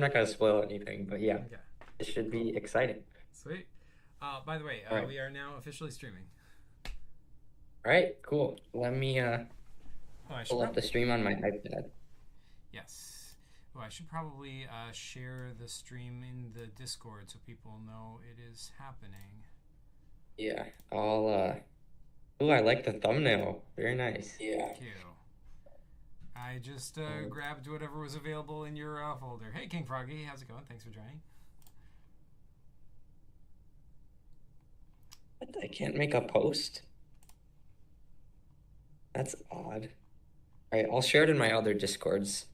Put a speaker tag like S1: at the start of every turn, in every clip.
S1: not gonna spoil anything, but yeah,
S2: Okay.
S1: it should
S2: Cool.
S1: be exciting.
S2: Sweet. By the way,
S1: All right.
S2: we are now officially streaming.
S1: All right, cool. Let me
S2: Oh, I should
S1: pull up the
S2: probably.
S1: stream on my iPad.
S2: Yes. Oh, I should probably share the stream in the Discord so people know it is happening.
S1: Yeah, I'll ooh, I like the thumbnail. Very nice. Yeah.
S2: Thank you. I just
S1: Um,
S2: grabbed whatever was available in your folder. Hey, King Froggy, how's it going? Thanks for joining.
S1: I can't make a post. That's odd. All right, I'll share it in my other Discords.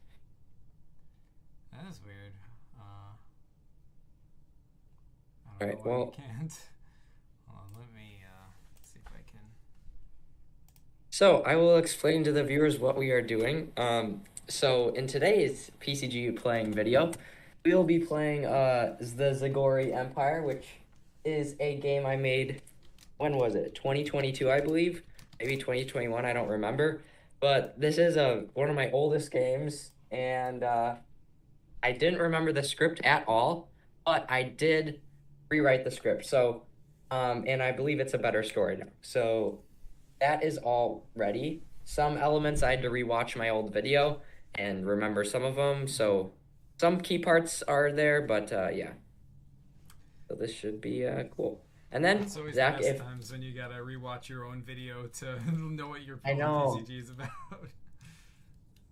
S2: That is weird. I
S1: All
S2: don't know
S1: right,
S2: why you
S1: well,
S2: can't. Hold on, let me see if I can.
S1: so I will explain to the viewers what we are doing. So in today's PCG playing video, we will be playing the Zigori Empire, which is a game I made. When was it? 2022, I believe. Maybe 2021. I don't remember. But this is one of my oldest games, and I didn't remember the script at all, but I did rewrite the script. So, and I believe it's a better story now. So that is all ready. Some elements I had to rewatch my old video and remember some of them. So some key parts are there, but yeah. So this should be cool. And then
S2: It's always the
S1: Zach,
S2: best
S1: if
S2: times when you gotta rewatch your own video to know what your
S1: I
S2: own
S1: know
S2: PCG is about.
S1: too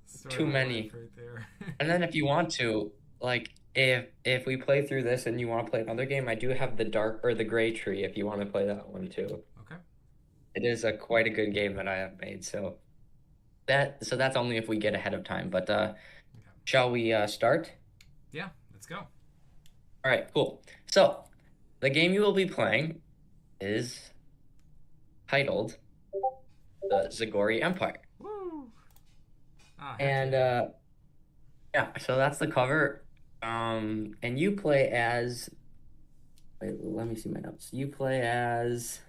S2: Story of life
S1: many,
S2: right there.
S1: and then if you want to, like if we play through this and you want to play another game, I do have the dark or the gray tree if you want to play that one too.
S2: Okay.
S1: It is a quite a good game that I have made. So that's only if we get ahead of time. But
S2: Okay.
S1: shall we start?
S2: Yeah, let's go.
S1: All right, cool. So the game you will be playing is titled the Zagori Empire.
S2: Woo! Ah, heck
S1: And
S2: yeah.
S1: yeah, so that's the cover. And you play as wait, let me see my notes. You play as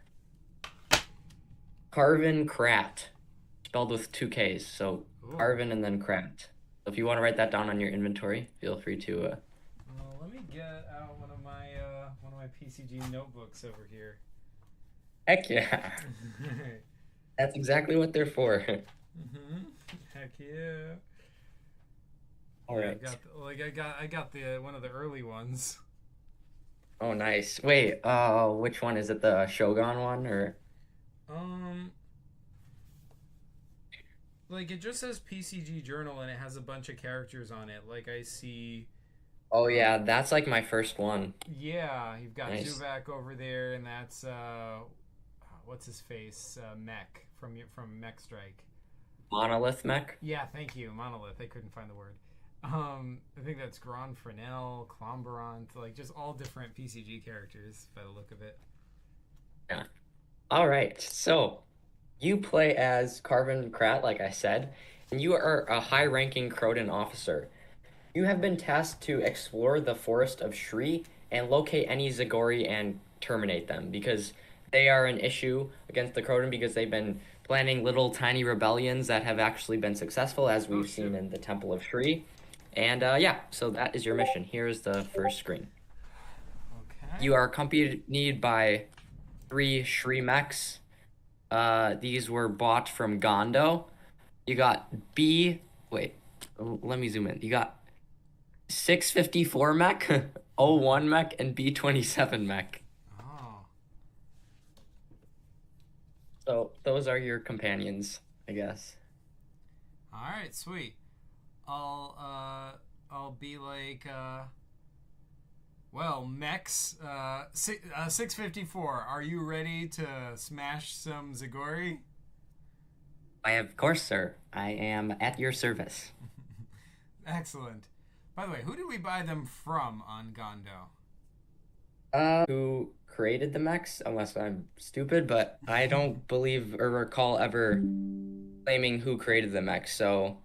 S1: Carvin Krat, spelled with two K's. So
S2: Ooh.
S1: Carvin and then Krat. So if you want to write that down on your inventory, feel free to.
S2: Let me get out one of my PCG notebooks over here.
S1: Heck yeah, that's exactly what they're for.
S2: Mm-hmm. Heck yeah.
S1: All
S2: Yeah,
S1: right.
S2: I got the one of the early ones.
S1: Oh, nice. Wait, which one is it? The Shogun one or?
S2: Um, like it just says PCG Journal and it has a bunch of characters on it. Like I see,
S1: Oh
S2: uh,
S1: yeah, that's like my first one.
S2: yeah, you've got
S1: Nice.
S2: Zubak over there, and that's what's his face, Mech from Mech Strike.
S1: Monolith mech.
S2: Yeah, thank you, Monolith. I couldn't find the word. I think that's Grand Fresnel, Clomberant, like just all different PCG characters by the look of it.
S1: Yeah. All right. So you play as Carvin Krat, like I said, and you are a high-ranking Croton officer. You have been tasked to explore the forest of Shri and locate any Zagori and terminate them because they are an issue against the Croton because they've been planning little tiny rebellions that have actually been successful, as
S2: Oh
S1: we've seen
S2: shoot.
S1: in the Temple of Shri. And yeah, so that is your mission. Here's the first screen.
S2: Okay.
S1: You are accompanied by three Shri mechs. These were bought from Gondo. You got B. Wait, let me zoom in. You got 654 mech, O
S2: Mm-hmm.
S1: one mech, and B27 mech.
S2: Oh.
S1: So those are your companions, I guess.
S2: All right, sweet. I'll I'll be like well, Mex 654. Are you ready to smash some Zagori?
S1: I, of course, sir. I am at your service.
S2: Excellent. By the way, who did we buy them from on Gondo?
S1: Who created the mechs? Unless I'm stupid, but I don't believe or recall ever claiming who created the mechs. So,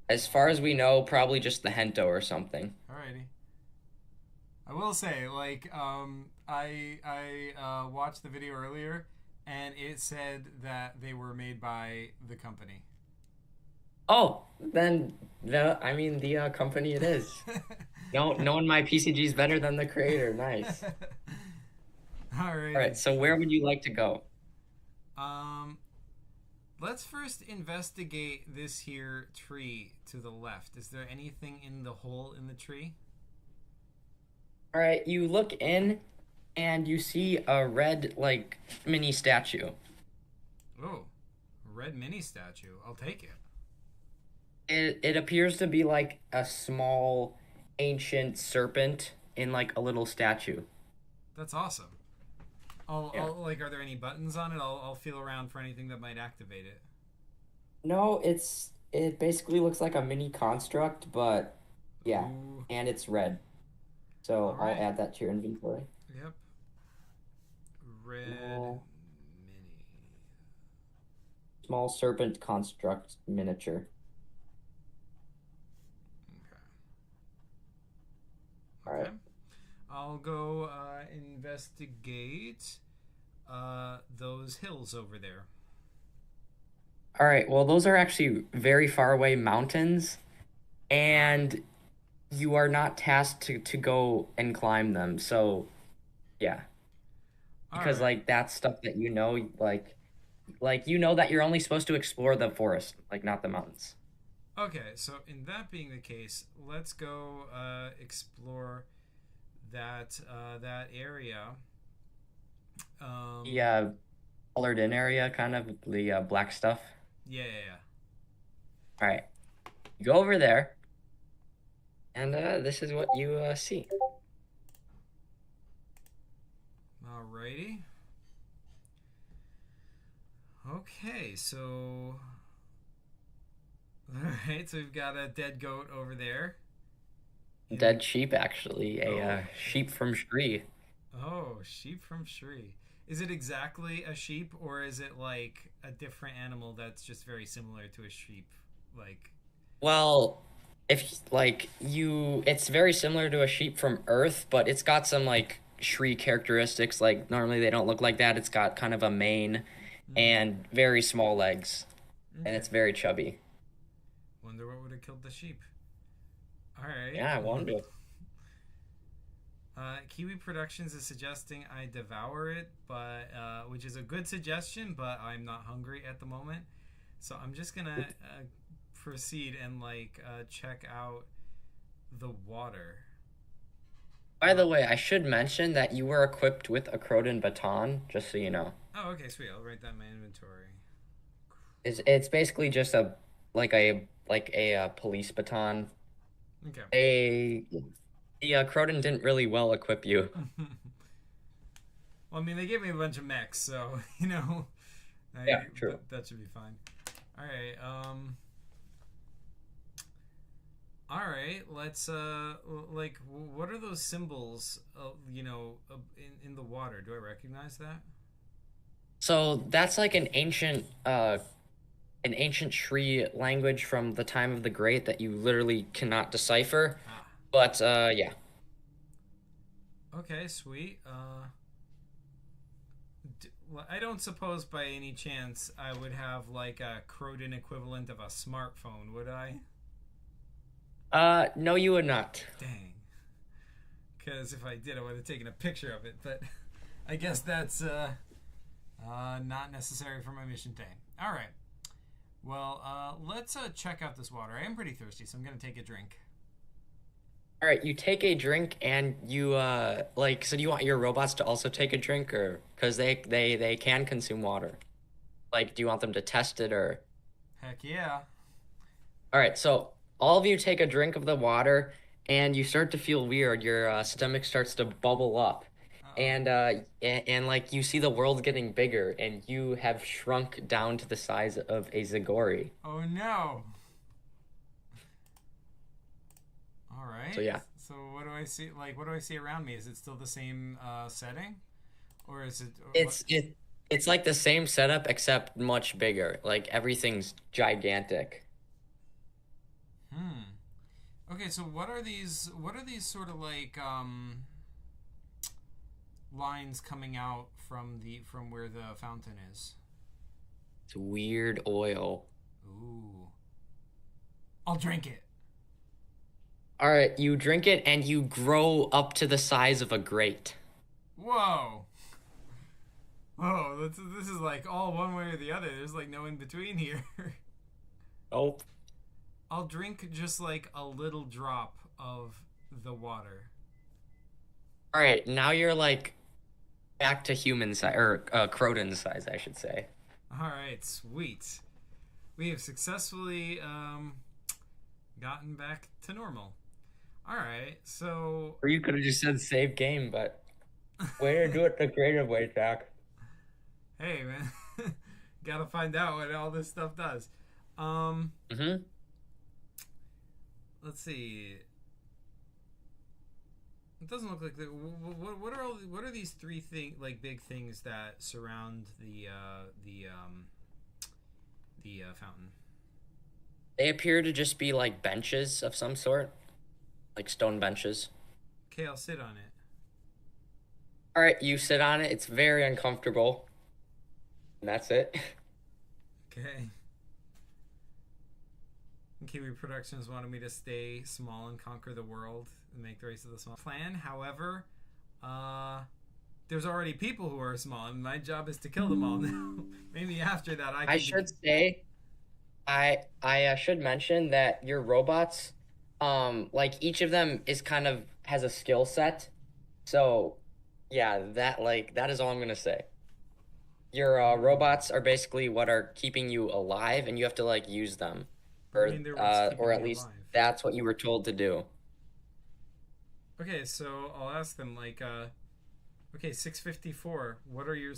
S1: as far as we know, probably just the Hento or something.
S2: Alrighty. I will say, like, I watched the video earlier, and it said that they were made by the company.
S1: Oh, then I mean the company it is. No, knowing my PCG is better than the creator. Nice. All right,
S2: Alrighty.
S1: so where would you like to go?
S2: Um, let's first investigate this here tree to the left. Is there anything in the hole in the tree?
S1: All right, you look in and you see a red like mini statue.
S2: Oh, red mini statue. I'll take it.
S1: It appears to be like a small ancient serpent in like a little statue.
S2: That's awesome. I'll,
S1: Yeah.
S2: I'll like. Are there any buttons on it? I'll feel around for anything that might activate it.
S1: No, it basically looks like a mini construct, but yeah,
S2: Ooh.
S1: and it's red.
S2: All
S1: So I'll
S2: right.
S1: add that to your inventory.
S2: Yep. Red
S1: Small,
S2: mini.
S1: small serpent construct miniature.
S2: Okay.
S1: All
S2: Okay.
S1: right.
S2: I'll go investigate those hills over there.
S1: All right. Well, those are actually very far away mountains, and you are not tasked to go and climb them. So yeah,
S2: All
S1: because
S2: right.
S1: like that's stuff that like you know that you're only supposed to explore the forest, like not the mountains.
S2: Okay. So in that being the case, let's go explore that area.
S1: The
S2: Um.
S1: colored in area, kind of the black stuff.
S2: Yeah. Yeah. Yeah.
S1: All right, you go over there, and this is what you see.
S2: Alrighty. Okay. So. All right. So we've got a dead goat over there. In
S1: Dead sheep, actually, a
S2: oh.
S1: sheep from Shree.
S2: Oh, sheep from Shri. Is it exactly a sheep, or is it like a different animal that's just very similar to a sheep? Like,
S1: Well, if like you, it's very similar to a sheep from Earth, but it's got some like Shree characteristics. Like normally they don't look like that. It's got kind of a mane
S2: hmm,
S1: and very small legs, and
S2: okay.
S1: it's very chubby.
S2: Wonder what would have killed the sheep. All right.
S1: Yeah, I wonder.
S2: Kiwi Productions is suggesting I devour it, but which is a good suggestion, but I'm not hungry at the moment. So I'm just gonna proceed and like check out the water.
S1: By
S2: Uh,
S1: the way, I should mention that you were equipped with a Croton baton, just so you know.
S2: oh, okay, sweet. I'll write that in my inventory.
S1: It's basically just a police baton.
S2: Okay.
S1: A the Croton didn't really well equip you.
S2: Well, I mean, they gave me a bunch of mechs, so
S1: Yeah, true.
S2: that should be fine. All right. All right. Let's like, what are those symbols? In the water. Do I recognize that?
S1: So that's like an ancient Shree language from the time of the Great that you literally cannot decipher.
S2: Ah.
S1: But yeah.
S2: Okay. Sweet. I don't suppose by any chance I would have like a Croton equivalent of a smartphone, would I?
S1: No, you would not.
S2: Dang. Because if I did, I would have taken a picture of it. But I guess that's not necessary for my mission today. All right. Well, let's check out this water. I am pretty thirsty, so I'm gonna take a drink.
S1: All right, you take a drink and you like so do you want your robots to also take a drink or because they can consume water. Like do you want them to test it or
S2: Heck yeah.
S1: all right, so all of you take a drink of the water and you start to feel weird. Your stomach starts to bubble up.
S2: Uh oh.
S1: And like you see the world getting bigger and you have shrunk down to the size of a Zigori.
S2: Oh no. All
S1: So
S2: right.
S1: yeah.
S2: So what do I see? Like, what do I see around me? Is it still the same setting, or is it? What?
S1: It's like the same setup except much bigger. Like everything's gigantic.
S2: Hmm. Okay. So what are these? What are these sort of like lines coming out from where the fountain is?
S1: It's weird oil.
S2: Ooh. I'll drink it.
S1: All right, you drink it and you grow up to the size of a grate.
S2: Whoa. Whoa, this is like all one way or the other. There's like no in between here.
S1: Oh.
S2: I'll drink just like a little drop of the water.
S1: All right, now you're like back to human size or Croton size, I should say.
S2: All right, sweet. We have successfully gotten back to normal. All right, so
S1: Or you could have just said save game, but way to do it the creative way, Jack.
S2: hey man, gotta find out what all this stuff does. Um,
S1: Mm-hmm.
S2: let's see. It doesn't look like the. What are these three like big things that surround the fountain?
S1: They appear to just be like benches of some sort, like stone benches.
S2: Okay, I'll sit on it.
S1: All right, you sit on it. It's very uncomfortable. And that's it.
S2: Okay. Kiwi Productions wanted me to stay small and conquer the world and make the race of the small. Plan, however, there's already people who are small, and my job is to kill them all now. Maybe after that, I
S1: I
S2: can.
S1: should say, I should mention that your robots, like each of them is kind of has a skill set. So, yeah, that is all I'm gonna say. Your robots are basically what are keeping you alive, and you have to like use them,
S2: I mean, they're what's keeping
S1: or
S2: me
S1: at least
S2: alive.
S1: that's what you were told to do.
S2: Okay, so I'll ask them like, okay, 654. What are your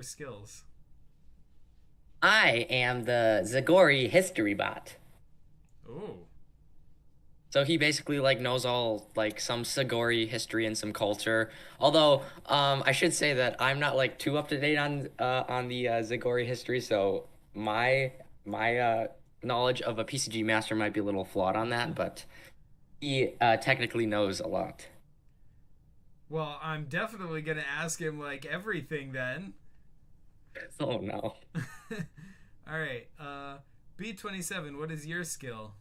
S2: skills?
S1: I am the Zigori history bot.
S2: Oh,
S1: So he basically like knows all like some Zigori history and some culture. Although I should say that I'm not like too up to date on the Zigori history, so my knowledge of a PCG master might be a little flawed on that, but he technically knows a lot.
S2: well, I'm definitely gonna ask him like everything then.
S1: Oh no.
S2: All right, B27. What is your skill?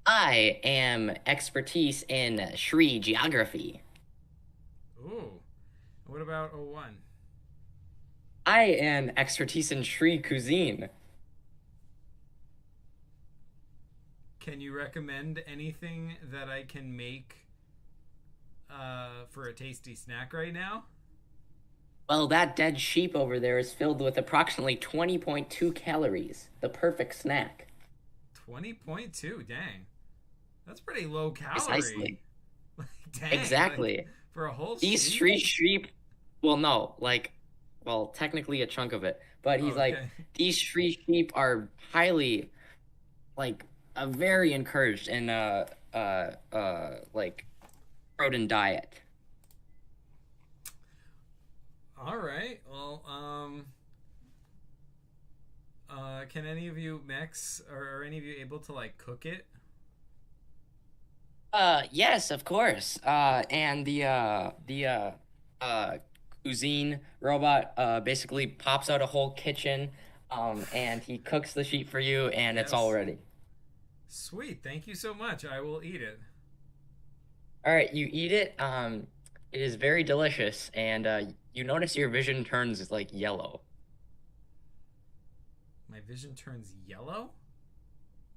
S1: I am expertise in Shri geography.
S2: Ooh, what about O1?
S1: I am expertise in Shri cuisine.
S2: Can you recommend anything that I can make for a tasty snack right now?
S1: Well, that dead sheep over there is filled with approximately 20.2 calories, the perfect snack.
S2: 20.2. Dang, that's pretty low calorie.
S1: Precisely.
S2: Like, dang, like
S1: Exactly.
S2: for a whole
S1: These
S2: sheep.
S1: street sheep, well, no, like, well, technically a chunk of it, but
S2: Oh,
S1: he's like,
S2: okay.
S1: these street sheep are highly, like, very encouraged in, like, protein diet.
S2: All right. Well, can any of you mix or are any of you able to like cook it?
S1: Yes, of course. And the uh, cuisine robot, basically pops out a whole kitchen, and he cooks the sheep for you, and it's all
S2: Yes.
S1: ready.
S2: Sweet. Thank you so much. I will eat it.
S1: All right, you eat it. It is very delicious, and you notice your vision turns like yellow.
S2: My vision turns yellow.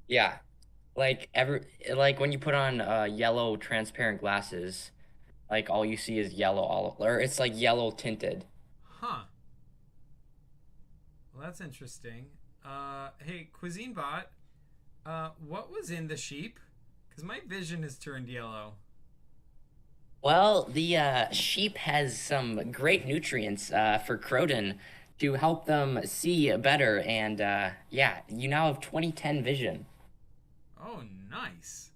S1: Yeah, like when you put on yellow transparent glasses, like all you see is yellow all, or it's like yellow tinted.
S2: Huh. Well, that's interesting. Hey, Cuisine Bot. What was in the sheep? Because my vision has turned yellow.
S1: Well, the sheep has some great nutrients for Croton to help them see better, and yeah, you now have 2010 vision.
S2: Oh, nice.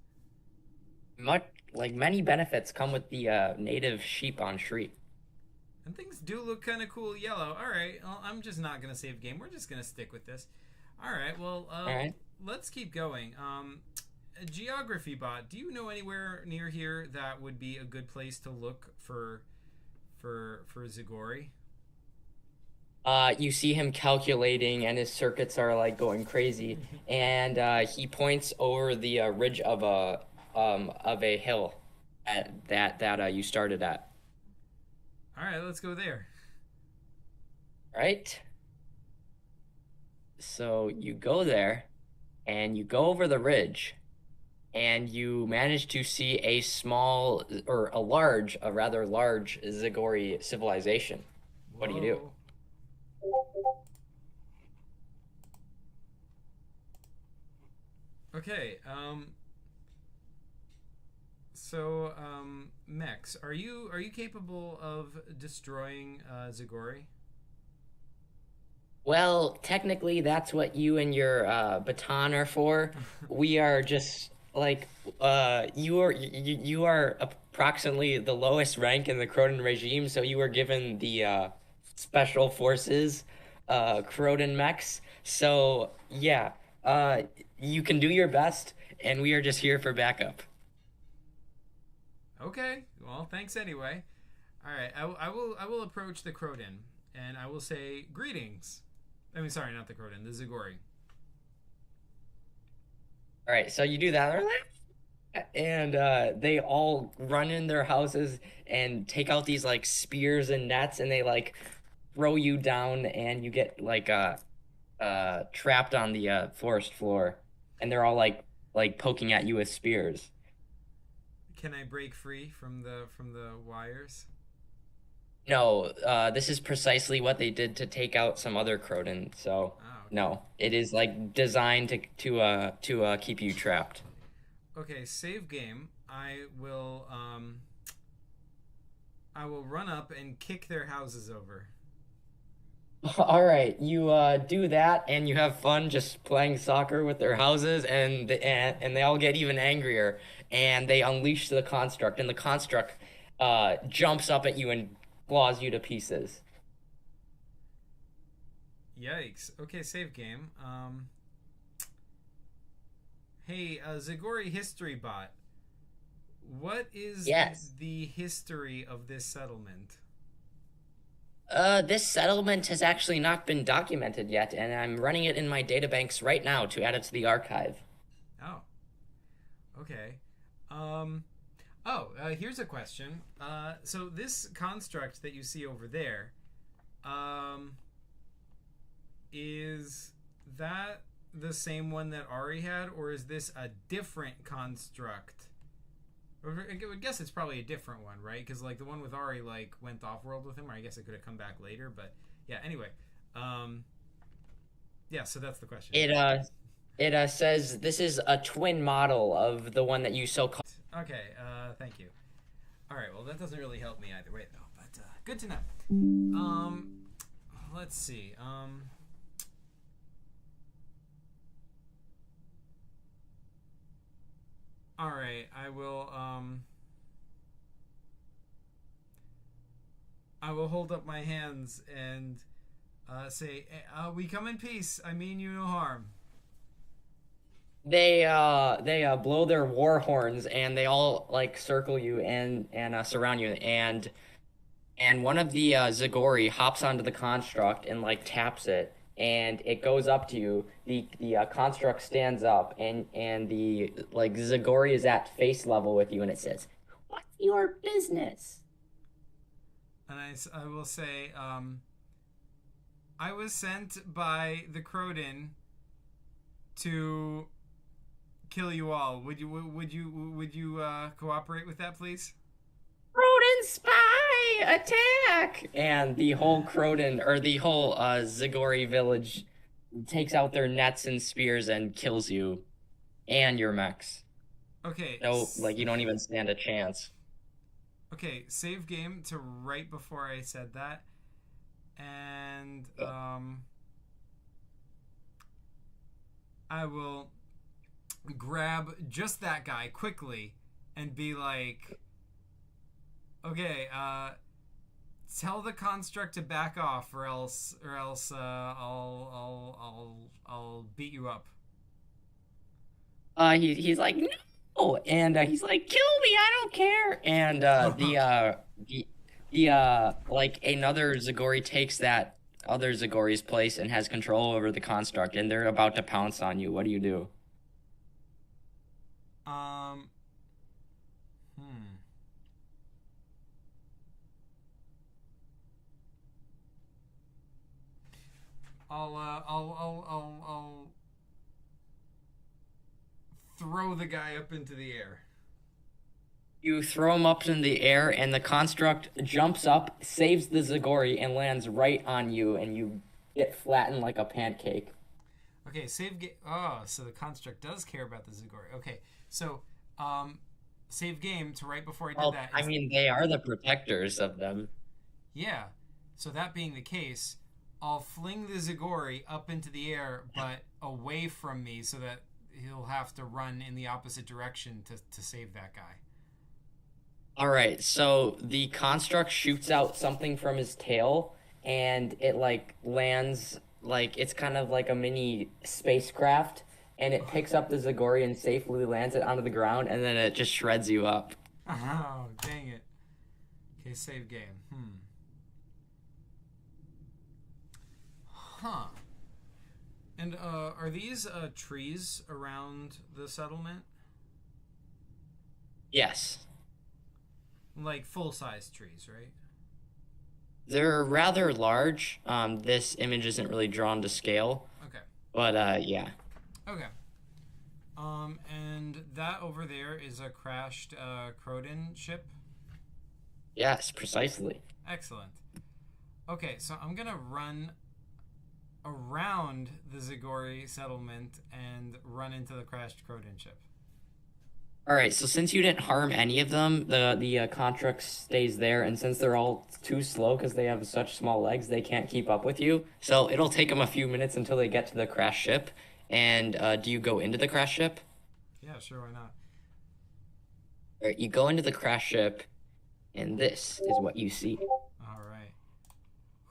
S1: Much like many benefits come with the native sheep on Shri.
S2: And things do look kind of cool yellow. All right. Well, I'm just not gonna save game. We're just gonna stick with this. All right. Well,
S1: All right.
S2: let's keep going. A geography bot. Do you know anywhere near here that would be a good place to look for Zigori?
S1: You see him calculating, and his circuits are like going crazy, and he points over the ridge of a of a hill that you started at.
S2: All right, let's go there.
S1: Right? So you go there and you go over the ridge and you manage to see a small or a rather large Zigori civilization. What do you do?
S2: Whoa. Okay. Mex, are you capable of destroying Zigori?
S1: Well, technically, that's what you and your baton are for. We are just like you are approximately the lowest rank in the Croton regime, so you were given the special forces, Croton mechs. So yeah, you can do your best, and we are just here for backup.
S2: Okay. Well, thanks anyway. All right. I will approach the Croton and I will say greetings. I mean, sorry, not the Croton, the Zigori.
S1: All right, so you do that. And they all run in their houses and take out these like spears and nets and they like throw you down and you get like trapped on the forest floor and they're all like poking at you with spears.
S2: Can I break free from the wires?
S1: No, this is precisely what they did to take out some other Croton. So
S2: Oh, okay.
S1: no, it is like designed to keep you trapped.
S2: Okay, save game. I will run up and kick their houses over.
S1: All right, you do that, and you have fun just playing soccer with their houses, and they all get even angrier, and they unleash the construct, and the construct jumps up at you and claws you to pieces.
S2: Yikes. Okay, save game. Hey, Zagori history bot. What is
S1: Yes.
S2: the history of this settlement?
S1: This settlement has actually not been documented yet, and I'm running it in my databanks right now to add it to the archive.
S2: Oh, okay. Um, here's a question. So this construct that you see over there, um, is that the same one that Ari had, or is this a different construct? I would guess it's probably a different one, right? Because like the one with Ari like went off world with him, or I guess it could have come back later. But yeah, anyway, um, yeah. So that's the question.
S1: It says this is a twin model of the one that you so called.
S2: Okay. Thank you. All right. Well, that doesn't really help me either way, though. But good to know. Let's see. All right. I will hold up my hands and say, "We come in peace. I mean you no harm."
S1: They blow their war horns and they all like circle you and surround you and one of the Zagori hops onto the construct and like taps it and it goes up to you. The construct stands up and the like Zagori is at face level with you and it says, "What's your business?"
S2: And I will say, I was sent by the Croden to kill you all. Would you cooperate with that, please?
S1: Croden spy attack! And the whole Croden or the whole Zagori village takes out their nets and spears and kills you and your mechs.
S2: Okay.
S1: No, like you don't even stand a chance.
S2: Okay. Save game to right before I said that, and I will grab just that guy quickly and be like, okay, tell the construct to back off, or else, I'll beat you up.
S1: He's like no, and he's like kill me, I don't care. And the like another Zagori takes that other Zagori's place and has control over the construct, and they're about to pounce on you. What do you do?
S2: um, I'll throw the guy up into the air.
S1: You throw him up in the air, and the construct jumps up, saves the Zigori, and lands right on you, and you get flattened like a pancake.
S2: Okay, save game. Oh, so the construct does care about the Zigori. Okay, so um, save game to right before I did
S1: Well,
S2: that
S1: I
S2: is
S1: mean, they are the protectors of them.
S2: yeah. So that being the case, I'll fling the Zigori up into the air, but away from me, so that he'll have to run in the opposite direction to save that guy.
S1: All right, so the construct shoots out something from his tail, and it like lands like it's kind of like a mini spacecraft, and it picks up the Zagori and safely lands it onto the ground, and then it just shreds you up.
S2: Oh, dang it. Okay, save game. Huh. And are these trees around the settlement?
S1: Yes,
S2: Like full size trees, right?
S1: they're rather large. This image isn't really drawn to scale,
S2: Okay.
S1: but yeah.
S2: Okay. And that over there is a crashed Croden ship.
S1: Yes, precisely.
S2: Excellent. Okay, so I'm gonna run around the Zigori settlement and run into the crashed Croden ship.
S1: All right, so since you didn't harm any of them, the construct stays there, and since they're all too slow because they have such small legs, they can't keep up with you. So it'll take them a few minutes until they get to the crash ship. And do you go into the crash ship?
S2: Yeah, sure, why not?
S1: All right, you go into the crash ship, and this is what you see.
S2: All right.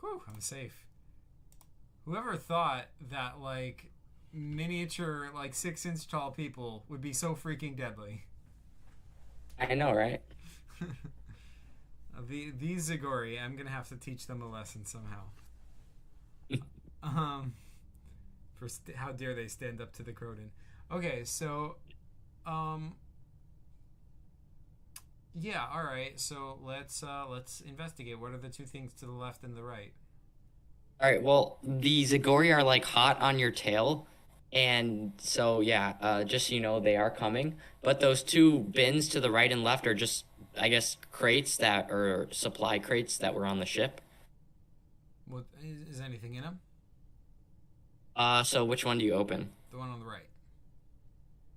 S2: Whew, I'm safe. Whoever thought that like miniature like 6-inch tall people would be so freaking deadly?
S1: I know, right?
S2: These Zigori, I'm gonna have to teach them a lesson somehow. Um, how dare they stand up to the Croden? Okay, so, um, yeah, all right. So let's investigate. What are the two things to the left and the right?
S1: All right, well, the Zagori are like hot on your tail, and so yeah, just so you know, they are coming. But those two bins to the right and left are just, I guess, crates that or supply crates that were on the ship.
S2: What is anything in them?
S1: So which one do you open?
S2: The one on the right.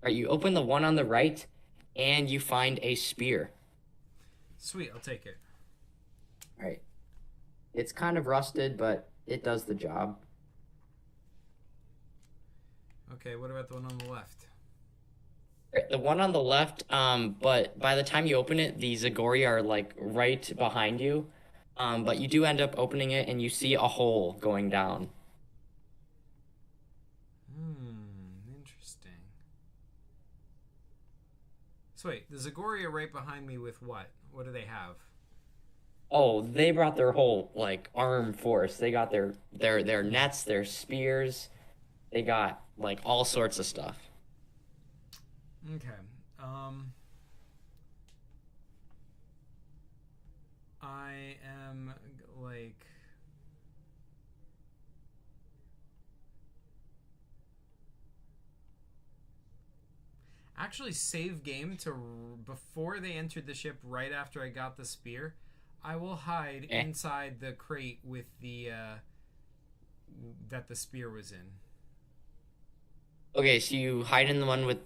S1: All right, you open the one on the right, and you find a spear.
S2: Sweet, I'll take it.
S1: All right, it's kind of rusted, but it does the job.
S2: Okay, what about the one on the left?
S1: All right, the one on the left, but by the time you open it, the Zagori are like right behind you. But you do end up opening it, and you see a hole going down.
S2: Interesting. So wait, the Zagori are right behind me with what? What do they have?
S1: Oh, they brought their whole like armed force. They got their nets, their spears. They got like all sorts of stuff.
S2: Okay. I am like actually save game to before they entered the ship right after I got the spear. I will hide
S1: Eh.
S2: inside the crate with the that the spear was in.
S1: Okay, so you hide in the one with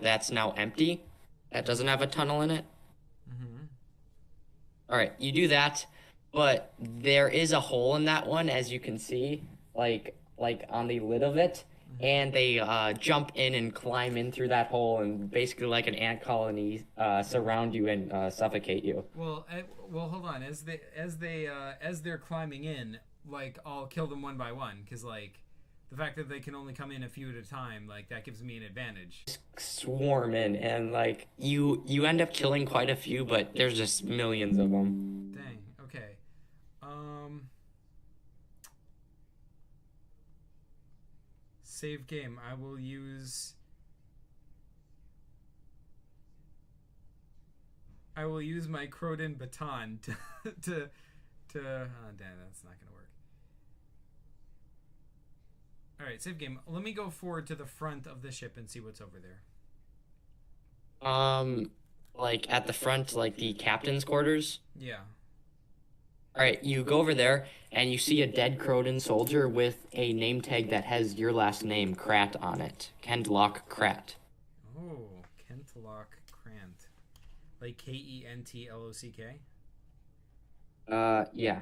S1: that's now empty. That doesn't have a tunnel in it.
S2: Mm-hmm.
S1: All right, you do that, but there is a hole in that one, as you can see, like on the lid of it, and they jump in and climb in through that hole, and basically like an ant colony surround you and suffocate you.
S2: Well, hold on. As they're climbing in, like I'll kill them one by one because like the fact that they can only come in a few at a time, like that gives me an advantage.
S1: Swarm in, and like you end up killing quite a few, but there's just millions of them.
S2: Dang. Okay. Um. Save game. I will use. I will use my Croden baton to. Oh, damn, that's not gonna work. All right, save game. Let me go forward to the front of the ship and see what's over there.
S1: Um, like at the front, like the captain's quarters.
S2: Yeah.
S1: All right, you go over there and you see a dead Croton soldier with a name tag that has your last name, Krat, on it. Kendlock Krat.
S2: Oh, Kentlock Krant. Like Kentlock?
S1: Yeah.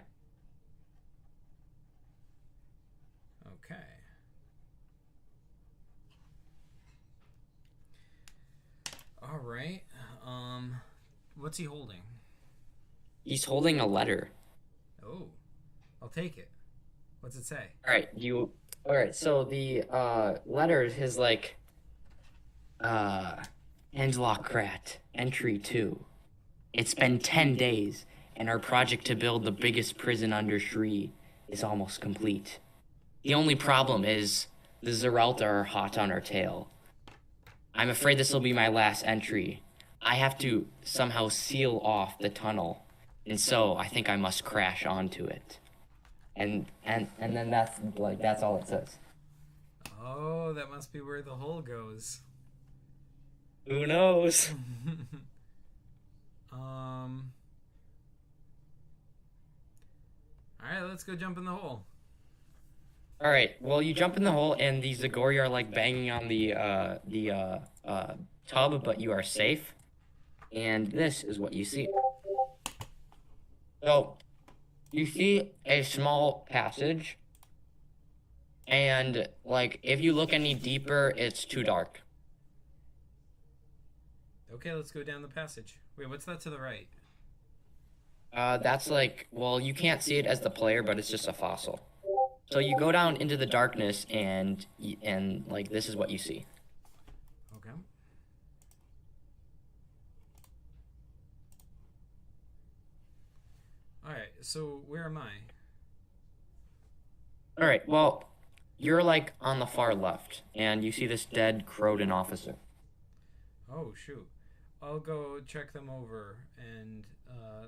S2: Okay. All right. What's he holding?
S1: He's holding a letter.
S2: Oh, I'll take it. What's it say?
S1: All right, so the letter is like Kendlock Krat, entry 2. It's been 10 days, and our project to build the biggest prison under Shri is almost complete. The only problem is the Zeralta are hot on our tail. I'm afraid this will be my last entry. I have to somehow seal off the tunnel, and so I think I must crash onto it. And then that's all it says.
S2: Oh, that must be where the hole goes.
S1: Who knows?
S2: All right, let's go jump in the hole.
S1: All right. Well, you jump in the hole, and the Zigori are like banging on the tub, but you are safe. And this is what you see. So you see a small passage, and like if you look any deeper, it's too dark.
S2: Okay, let's go down the passage. Wait, what's that to the right?
S1: That's like, well, you can't see it as the player, but it's just a fossil. So you go down into the darkness, and like this is what you see.
S2: Okay. All right, so where am I?
S1: All right. Well, you're like on the far left, and you see this dead Croton officer.
S2: Oh, shoot. I'll go check them over and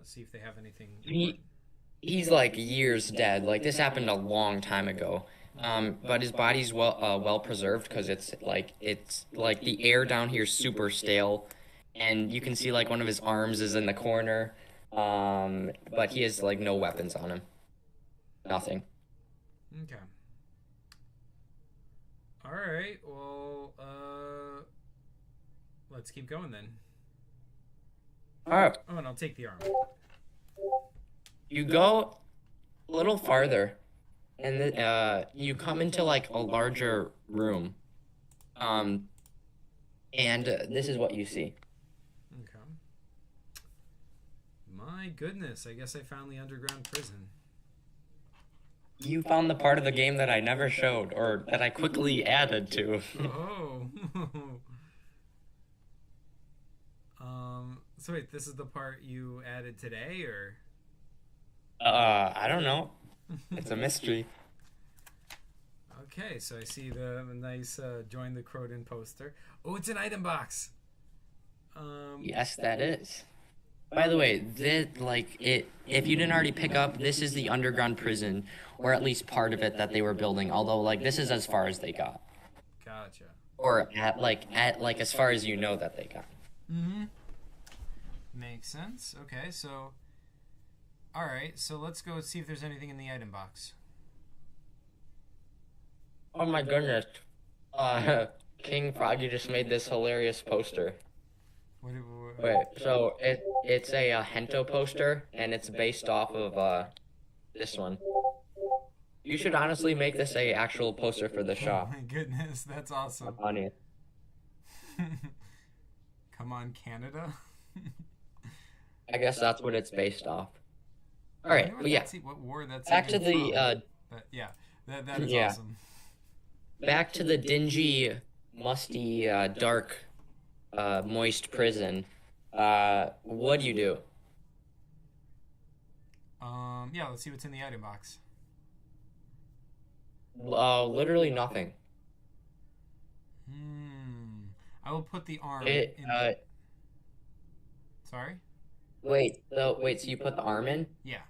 S2: see if they have anything.
S1: He's like years dead. Like this happened a long time ago. But his body's well preserved because it's like the air down here is super stale, and you can see like one of his arms is in the corner. But he has like no weapons on him. Nothing.
S2: Okay. All right. Well, let's keep going then.
S1: All right.
S2: Oh, and I'll take the arm.
S1: You go a little farther, and then you come into like a larger room. And this is what you see.
S2: Okay. My goodness, I guess I found the underground prison.
S1: You found the part of the game that I never showed, or that I quickly added to.
S2: Oh. So wait, this is the part you added today, or?
S1: I don't know. It's a mystery.
S2: Okay, so I see the nice join the Croton poster. Oh, it's an item box.
S1: Yes, that is. By the way, if you didn't already pick up, this is the underground prison, or at least part of it that they were building. Although, like, this is as far as they got,
S2: Gotcha.
S1: or at as far as you know that they got.
S2: Mm-hmm. Makes sense. Okay, so. All right, so let's go see if there's anything in the item box.
S1: Oh my goodness. King Froggy just made this hilarious poster. Wait, so it's a Hento poster, and it's based off of this one. You should honestly make this a actual poster for the shop.
S2: Oh my goodness, that's awesome.
S1: Funny.
S2: Come on, Canada.
S1: I guess that's what it's based off. All right, well, yeah.
S2: What war that's
S1: Back to the
S2: but yeah, that is
S1: yeah.
S2: awesome.
S1: Back to the dingy, musty, dark, moist prison. What do you do?
S2: Yeah, let's see what's in the item box.
S1: Literally nothing.
S2: I will put the arm
S1: It,
S2: in. Sorry?
S1: Wait, so you put the arm in?
S2: Yeah.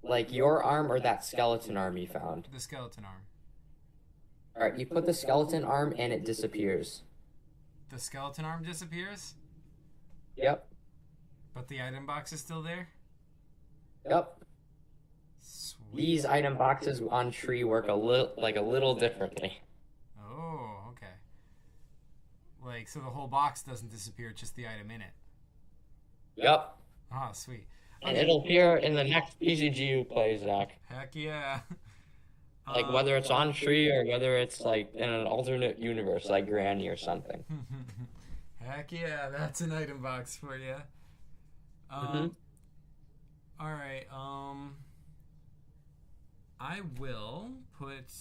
S1: Like your arm or that skeleton arm you found?
S2: The skeleton arm.
S1: All right, you put the skeleton arm and it disappears.
S2: The skeleton arm disappears,
S1: Yep.
S2: but the item box is still there.
S1: Yep.
S2: Sweet.
S1: These item boxes on tree work a little differently.
S2: Oh, okay. Like, so the whole box doesn't disappear, just the item in it.
S1: Yep.
S2: Ah, sweet.
S1: And
S2: Okay.
S1: it'll appear in the next PCG you play, Zach.
S2: Heck yeah.
S1: Like whether it's on tree or whether it's like in an alternate universe, like Granny or something.
S2: Heck yeah, that's an item box for you.
S1: Mhm.
S2: All right. I will put.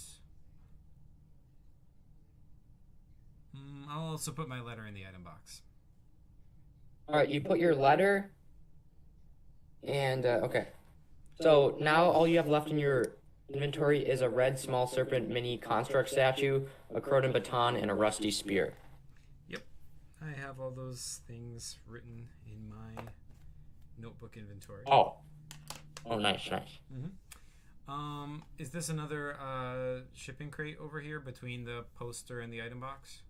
S2: I'll also put my letter in the item box.
S1: All right, you put your letter, and okay. So now all you have left in your inventory is a red small serpent mini construct statue, a Croton baton, and a rusty spear.
S2: Yep, I have all those things written in my notebook inventory.
S1: Oh, nice.
S2: Is this another shipping crate over here between the poster and the item box?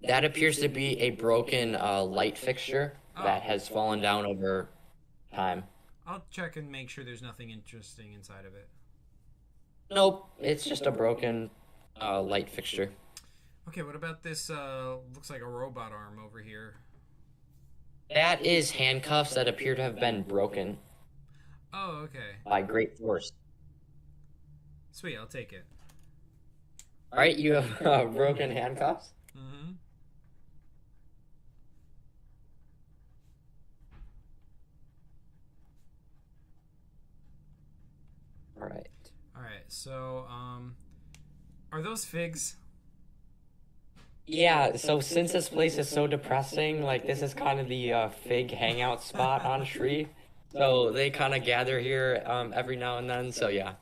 S1: That appears to be a broken light fixture that has fallen down over time.
S2: I'll check and make sure there's nothing interesting inside of it.
S1: Nope, it's just a broken light fixture.
S2: Okay, what about this looks like a robot arm over here?
S1: That is handcuffs that appear to have been broken
S2: Oh, okay.
S1: by great force.
S2: Sweet, I'll take it.
S1: All right, you have broken handcuffs.
S2: Mm-hmm.
S1: All right.
S2: All right, so are those figs?
S1: Yeah, so since this place is so depressing, like this is kind of the fig hangout spot on Shree. So they kind of gather here every now and then. So yeah.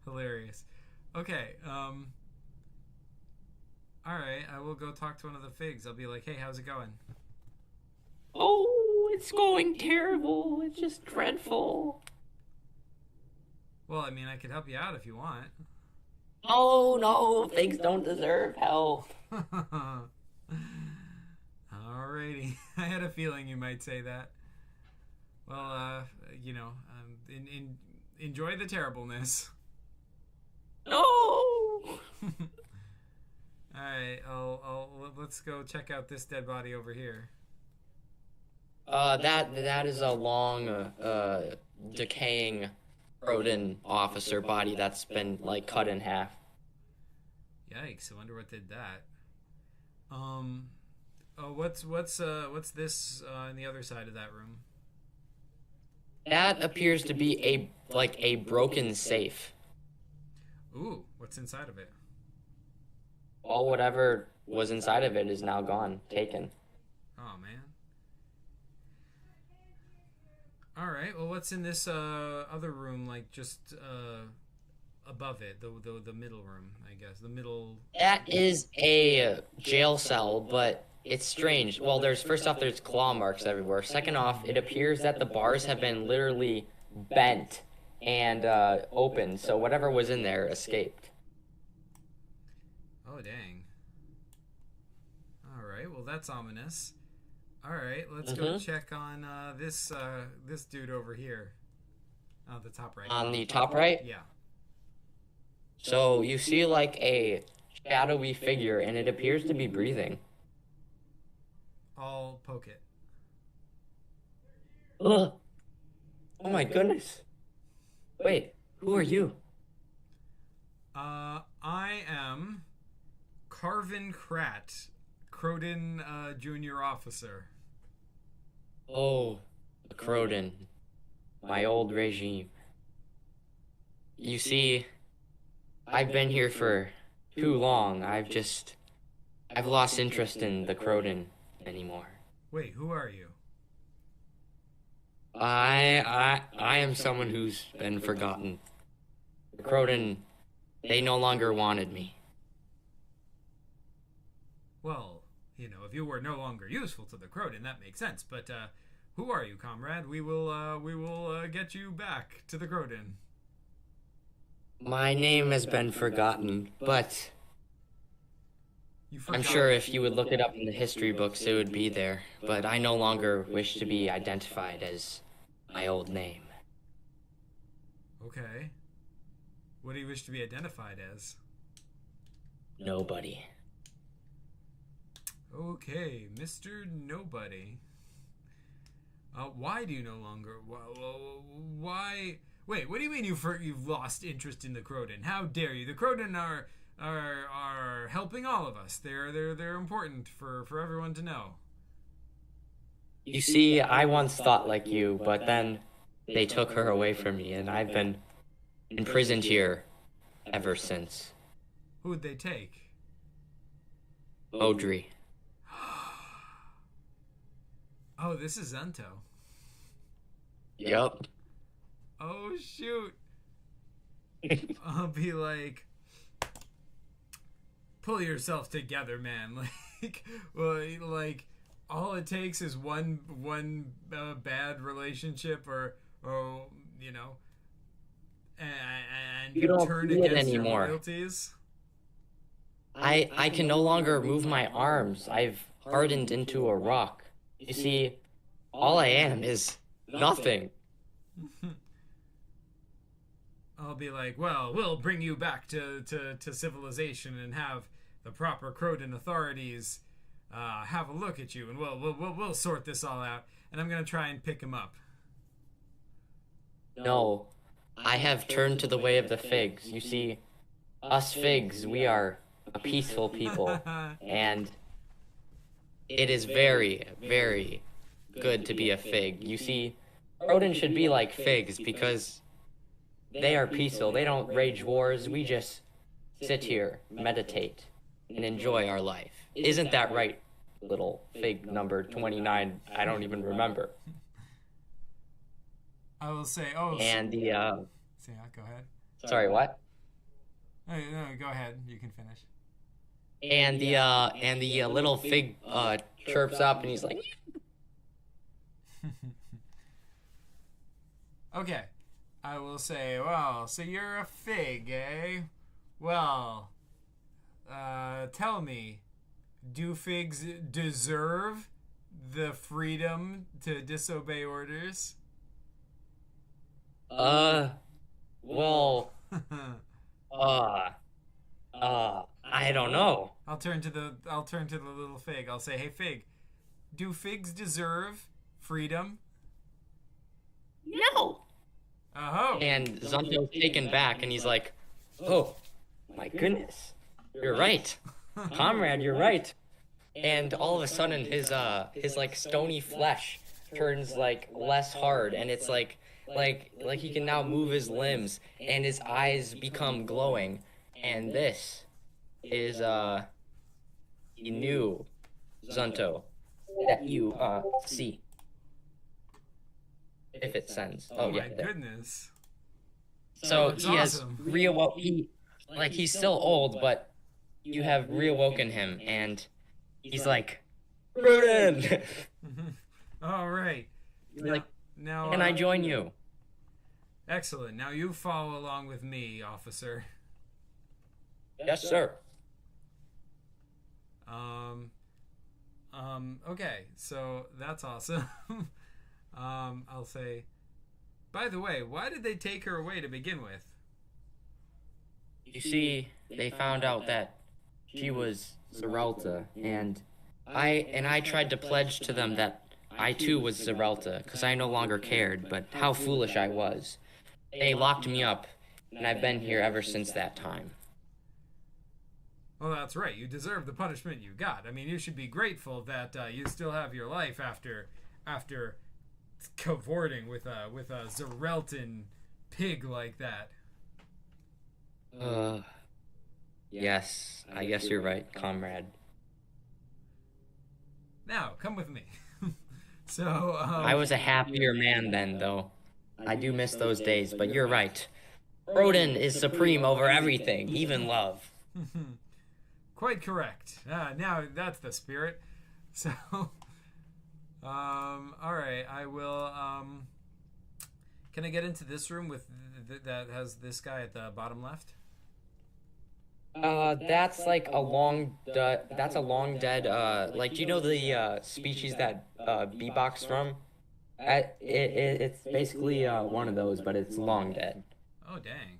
S2: Hilarious. Okay, all right, I will go talk to one of the figs. I'll be like, hey, how's it going?
S1: Oh, it's going terrible. It's just dreadful.
S2: Well, I mean, I could help you out if you want.
S1: Oh no, figs don't deserve help.
S2: Alrighty. I had a feeling you might say that. Well, enjoy the terribleness.
S1: No.
S2: Alright, let's go check out this dead body over here.
S1: That is a long, decaying Croton officer body that's been like cut in half.
S2: Yikes! I wonder what did that. What's this on the other side of that room?
S1: That appears to be a broken safe.
S2: Ooh, what's inside of it?
S1: All whatever was inside of it is now gone, taken.
S2: Oh man. All right. Well, what's in this other room? Like just above it, the middle room, I guess. The middle.
S1: That is a jail cell, but it's strange. Well, first off, there's claw marks everywhere. Second off, it appears that the bars have been literally bent and opened, so whatever was in there escaped.
S2: Oh dang. All right. Well, that's ominous. All right. Let's go check on this dude over here. On the top right.
S1: On the top right?
S2: Yeah.
S1: So you see like a shadowy figure, and it appears to be breathing.
S2: I'll poke it.
S1: Ugh. Oh my goodness. Wait, who are you?
S2: I am Carvin Krat, Croton junior officer.
S1: Oh, the Croton. My old regime. You see, I've been here for too long. I've lost interest in the Croton anymore.
S2: Wait, who are you?
S1: I am someone who's been forgotten. The Croton, they no longer wanted me.
S2: Well, if you were no longer useful to the Croton, that makes sense. But who are you, comrade? We will get you back to the Croton.
S1: My name has been forgotten, but
S2: You
S1: I'm
S2: forgot.
S1: sure if you would look it up in the history books, it would be there. But I no longer wish to be identified as my old name.
S2: Okay. What do you wish to be identified as?
S1: Nobody.
S2: Okay, Mr. Nobody. Why do you no longer? Why? Wait, what do you mean you've lost interest in the Croden? How dare you? The Croden are helping all of us. They're important for everyone to know.
S1: You see, I once thought like you, but then they took her away from me, and I've been imprisoned here ever since.
S2: Who'd they take?
S1: Audrey.
S2: Oh, this is Zento.
S1: Yup.
S2: Oh shoot. I'll be like, pull yourself together, man. Like, well, like all it takes is one bad relationship, or you know, and
S1: You
S2: you
S1: don't
S2: turn
S1: see it
S2: against your
S1: anymore.
S2: loyalties.
S1: I can no longer move my arms. I've hardened into a rock. You see, all I am is nothing.
S2: I'll be like, well, we'll bring you back to civilization and have the proper Croden authorities have a look at you, and we'll sort this all out. And I'm gonna try and pick him up.
S1: No, I have turned to the way of the figs. You see, us figs, we are a peaceful people, and it is very, very good to be a fig. You see, rodents should be like figs because they are peaceful. They don't rage wars. We just sit here, meditate, and enjoy our life. Isn't that right, little fig number 29? I don't even remember.
S2: I will say, oh,
S1: And the,
S2: so yeah, go ahead.
S1: sorry, what?
S2: No, go ahead. You can finish.
S1: And the little fig, chirps up and he's like,
S2: Okay, I will say, well, so you're a fig, eh? Well, tell me, do figs deserve the freedom to disobey orders?
S1: well, I don't know.
S2: I'll turn to the little fig. I'll say, hey fig, do figs deserve freedom?
S1: No.
S2: Oh.
S1: And Zonto's taken back, and he's like, "Oh, my goodness, you're right, comrade, you're right." And all of a sudden, his like stony flesh turns like less hard, and it's like he can now move his limbs, and his eyes become glowing. And this is the new Zonto that you see. If it sends.
S2: Oh
S1: yeah.
S2: my goodness.
S1: So
S2: That's
S1: he has
S2: awesome.
S1: he's still old, but you have reawoken him, and he's like, Rudin!
S2: All right.
S1: Like,
S2: Now,
S1: can I join you?
S2: Excellent. Now you follow along with me, officer.
S1: Yes, sir.
S2: Okay, so that's awesome. I'll say, by the way, why did they take her away to begin with?
S1: You see, they found out that she was Zeralta, and I tried to pledge to them that I too was Zeralta, because I no longer cared, but how foolish I was. They locked me up, and I've been here ever since that time.
S2: Well, that's right. You deserve the punishment you got. I mean, you should be grateful that you still have your life after cavorting with a Zerelton pig like that.
S1: Yes, I guess you're right, comrade.
S2: Now, come with me. So,
S1: I was a happier man then, though. I do miss those days, but you're right. Rodin is supreme over everything, even love.
S2: Quite correct. Now that's the spirit. So, all right, I will Can I get into this room with that has this guy at the bottom left?
S1: That's like that's a long dead, like, do you know the, species that, beatbox from? It's basically, one of those, but it's long dead.
S2: Oh, dang.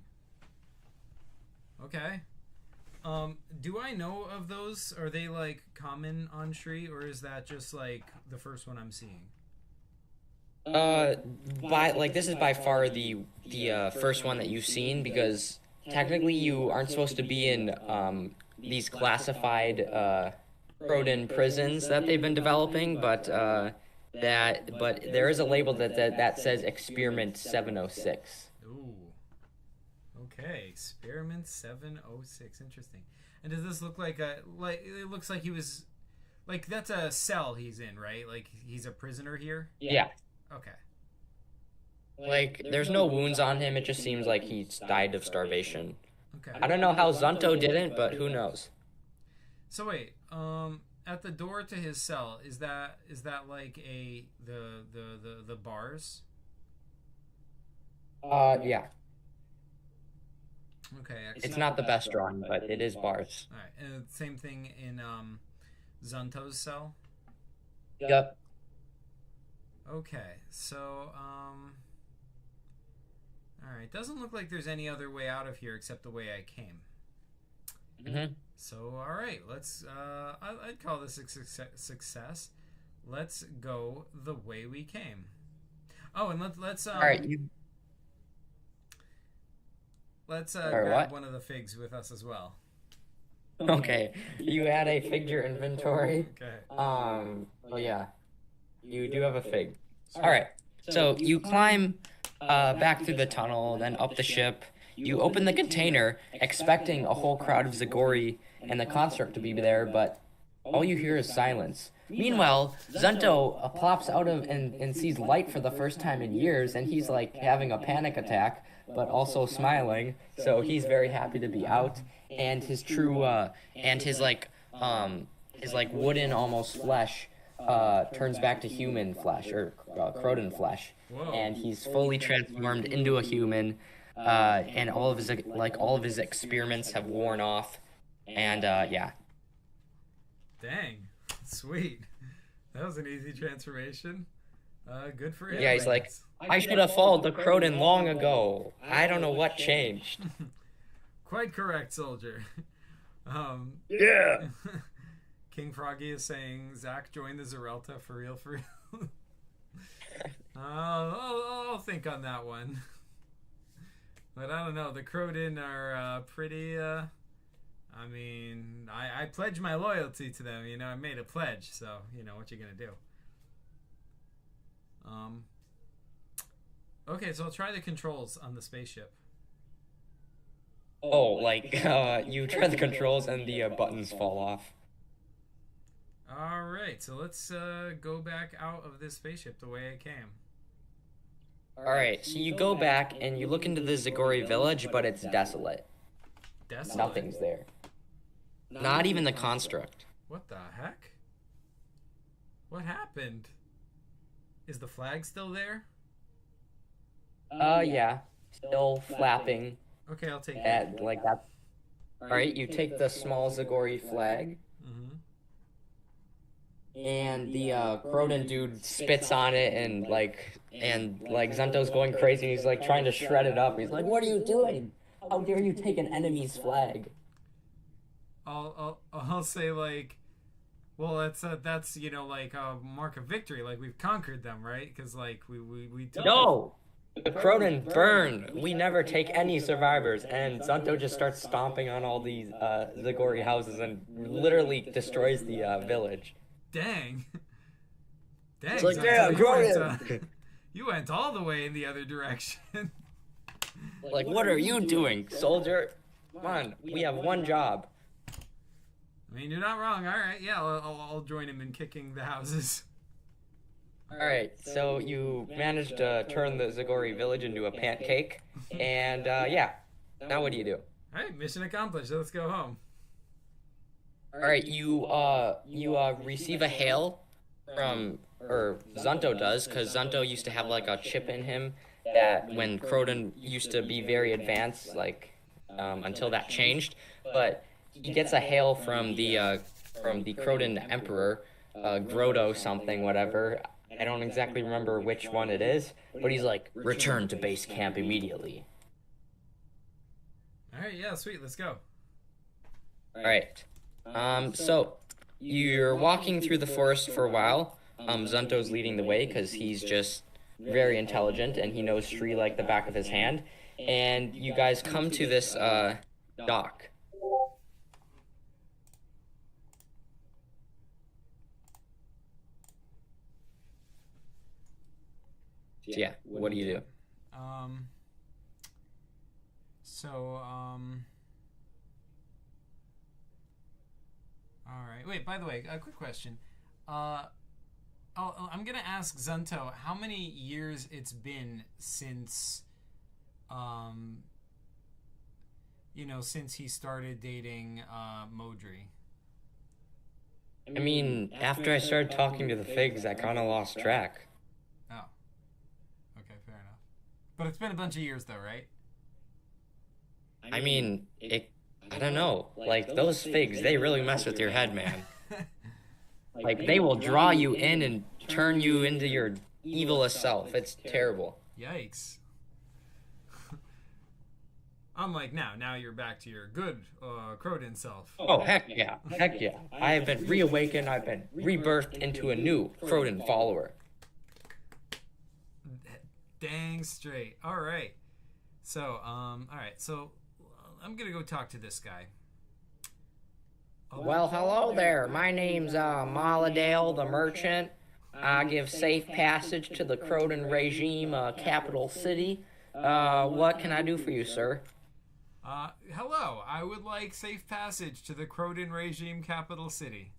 S2: Okay. Do I know of those? Are they like common on Shri, or is that just like the first one I'm seeing?
S1: Uh, this is by far the first one that you've seen because technically you aren't supposed to be in these classified Croden prisons that they've been developing, but there is a label that says Experiment 706.
S2: Ooh. Okay. Experiment 706. Interesting. And does this look like it looks like he was like that's a cell he's in, right? Like he's a prisoner here?
S1: Yeah,
S2: Okay.
S1: like there's no wounds on him. It just seems like he's died of starvation.
S2: Okay.
S1: I don't know how Zunto didn't, but who knows?
S2: So wait, at the door to his cell, is that like the bars?
S1: Yeah.
S2: Okay,
S1: It's
S2: excellent.
S1: not the best drawing, but it is bars.
S2: All right, and same thing in Zunto's cell.
S1: Yep.
S2: Okay, so all right, doesn't look like there's any other way out of here except the way I came.
S1: Hmm.
S2: So all right, let's I'd call this a success. Let's go the way we came. Oh, and let's
S1: All right, you.
S2: let's
S1: Or
S2: grab
S1: what?
S2: one of the figs with us as well.
S1: Okay, you add a fig to your inventory.
S2: Okay.
S1: Oh yeah, you do have a fig. All right, so you climb back through the tunnel, then up the ship. You open the container, expecting a whole crowd of Zigori and the construct to be there, but all you hear is silence. Meanwhile, Zunto plops out of and sees light for the first time in years, and he's like having a panic attack, but also smiling. So he's very happy to be out, and his true and his like wooden almost flesh turns back to human flesh or Croden flesh,
S2: Whoa.
S1: and he's fully transformed into a human. And all of his experiments have worn off, and yeah.
S2: Dang, sweet. That was an easy transformation. Good for him.
S1: Yeah, he's like, I should have followed the Croden long ago. I don't know what changed.
S2: Quite correct, soldier.
S1: Yeah.
S2: King Froggy is saying, Zach joined the Zerelta for real, for real. I'll think on that one. But I don't know. The Croden are pretty. I mean, I pledge my loyalty to them. You know, I made a pledge, so you know what you're gonna do. Okay, so I'll try the controls on the spaceship.
S1: Oh, like you try the controls and the buttons fall off.
S2: All right, so let's go back out of this spaceship the way I came.
S1: All right, so you go back and you look into the Zigori village, but it's desolate.
S2: Desolate.
S1: Nothing's there. Not even the construct.
S2: What the heck? What happened? Is the flag still there?
S1: Yeah, still flapping
S2: Okay, I'll take it.
S1: at like that. All right, you take the small Zigori flag,
S2: Mm-hmm.
S1: and the Croden dude spits on it, and Zunto's going crazy. He's like trying to shred it up. He's like, "What are you doing? How dare you take an enemy's flag?"
S2: I'll say like, well, that's you know like a mark of victory. Like we've conquered them, right? Because like we took
S1: No, the Croden burn. We never take any survivors, and Zunto just starts stomping on all these Zigori houses and literally destroys the village.
S2: Dang. Dang.
S1: It's like,
S2: Zanto,
S1: yeah,
S2: went, you went all the way in the other direction.
S1: Like, what are you doing, soldier? Come on, we have one job.
S2: I mean, you're not wrong. All right, yeah, I'll join him in kicking the houses.
S1: Alright, so you managed to turn the Zigori village into a pancake, and yeah, now what do you do?
S2: All right, mission accomplished. Let's go home.
S1: Alright, you receive a hail from, or Zunto does, because Zunto used to have like a chip in him that when Croton used to be very advanced, like until that changed. But he gets a hail from the Croton Emperor, Grotto something, whatever. I don't exactly remember which one it is, but he's like, return to base camp immediately.
S2: All right, yeah, sweet. Let's go.
S1: All right. So you're walking through the forest for a while. Zunto's leading the way because he's just very intelligent and he knows tree like the back of his hand. And you guys come to this dock. So yeah, what do you do?
S2: Um. So. All right. Wait. By the way, a quick question. I'm gonna ask Zunto how many years it's been since, um, since he started dating Modri.
S1: I mean, after I started talking to the figs, I kind of lost track.
S2: Oh. Okay. Fair enough. But it's been a bunch of years, though, right?
S1: I mean, I don't know. Like, those figs, they really mess with your head, man. Like, they will draw you in and turn you into your evilest self. It's terrible.
S2: Yikes. Unlike now. Now you're back to your good Croton self.
S1: Oh, heck yeah. Heck yeah. I have been reawakened. I've been rebirthed into a new Croton follower.
S2: Dang straight. All right. So, I'm gonna go talk to this guy.
S1: Well, hello there. My name's Maladale the Merchant. I give safe passage to the Croton regime, capital city. What can I do for you, sir?
S2: Hello. I would like safe passage to the Croton regime capital city.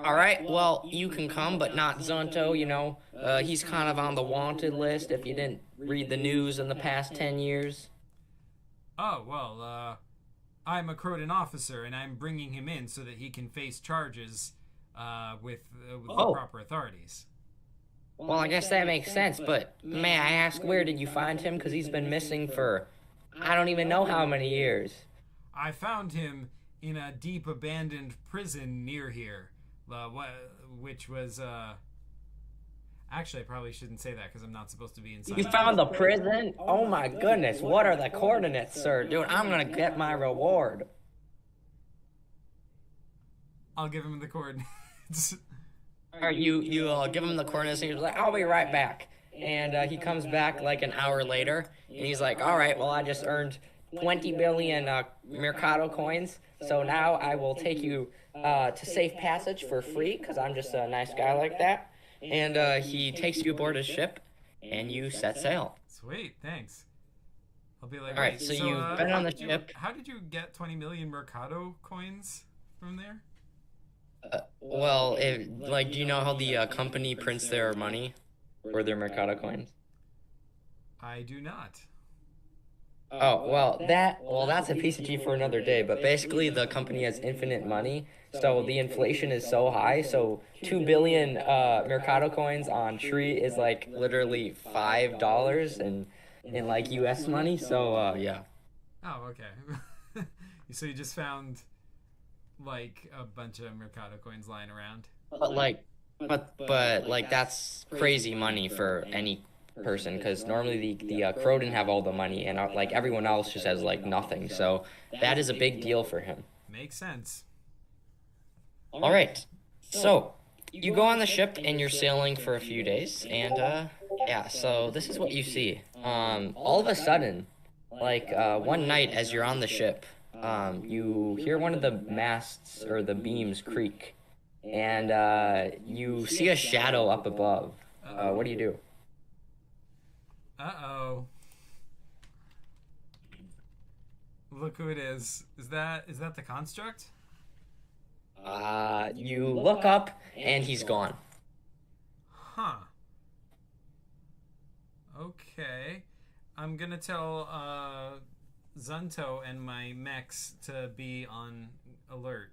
S1: All right, well, you can come, but not Zunto, you know. He's kind of on the wanted list if you didn't read the news in the past 10 years.
S2: Oh, well, I'm a Croton officer, and I'm bringing him in so that he can face charges with the proper authorities.
S1: Well, I guess that makes sense, but may I ask where did you find him? Because he's been missing for I don't even know how many years.
S2: I found him in a deep abandoned prison near here, which was, Actually, I probably shouldn't say that because I'm not supposed to be inside.
S1: You found the prison? Oh my goodness, what are the coordinates, sir? Dude, I'm gonna get my reward.
S2: I'll give him the coordinates.
S1: Alright, you give him the coordinates and he's like, I'll be right back. And he comes back like an hour later and he's like, alright, well I just earned 20 billion Mercado coins, so now I will take you to safe passage for free because I'm just a nice guy like that. And he takes you aboard his ship, and you set sail.
S2: Sweet, thanks. I'll be like,
S1: all right, so you've been on the ship.
S2: How did you get 20 million Mercado coins from there?
S1: Well, do you know how the company prints their money or their Mercado coins?
S2: I do not.
S1: Oh, well, that's a PCG for another day, but basically the company has infinite money, so the inflation is so high, so 2 billion Mercado coins on Tree is like literally $5 in like US money, so yeah.
S2: Oh, okay. So you just found like a bunch of Mercado coins lying around?
S1: But like that's crazy money for any person because normally the Croton have all the money and like everyone else just has like nothing, so that is a big deal for him.
S2: Makes sense.
S1: All right, so you go on the ship and you're sailing for a few days, and yeah, so this is what you see. All of a sudden, like one night as you're on the ship, you hear one of the masts or the beams creak, and you see a shadow up above. What do you do?
S2: Uh-oh. Look who it is. Is that the construct?
S1: You look up and he's gone.
S2: Huh. Okay. I'm gonna tell Zunto and my mechs to be on alert.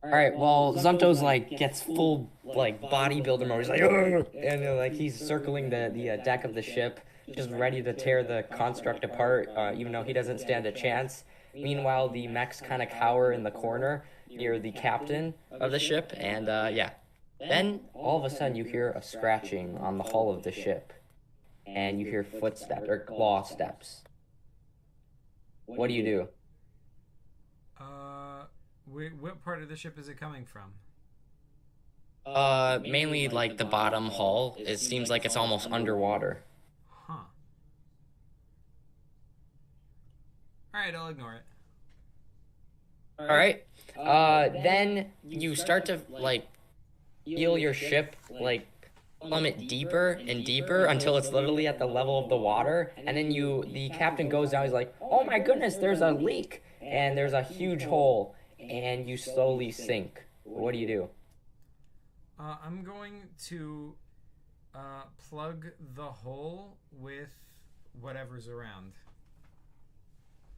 S1: All right, well, Zunto's like gets full like bodybuilder mode. He's like, "Ugh!" And like he's circling the deck of the ship, just ready to tear the construct apart, even though he doesn't stand a chance. Meanwhile, the mechs kind of cower in the corner near the captain of the ship, and yeah. Then all of a sudden you hear a scratching on the hull of the ship, and you hear footsteps or claw steps. What do you do?
S2: Uh, what part of the ship is it coming from?
S1: Mainly like the bottom hull. It seems like it's almost underwater.
S2: Huh. All right, I'll ignore it.
S1: All right. Then you start to like feel your ship like plummet deeper and deeper until it's literally at the level of the water. And then the captain goes down. He's like, "Oh my goodness, there's a leak and there's a huge hole," and you slowly sink. What do you do?
S2: I'm going to plug the hole with whatever's around.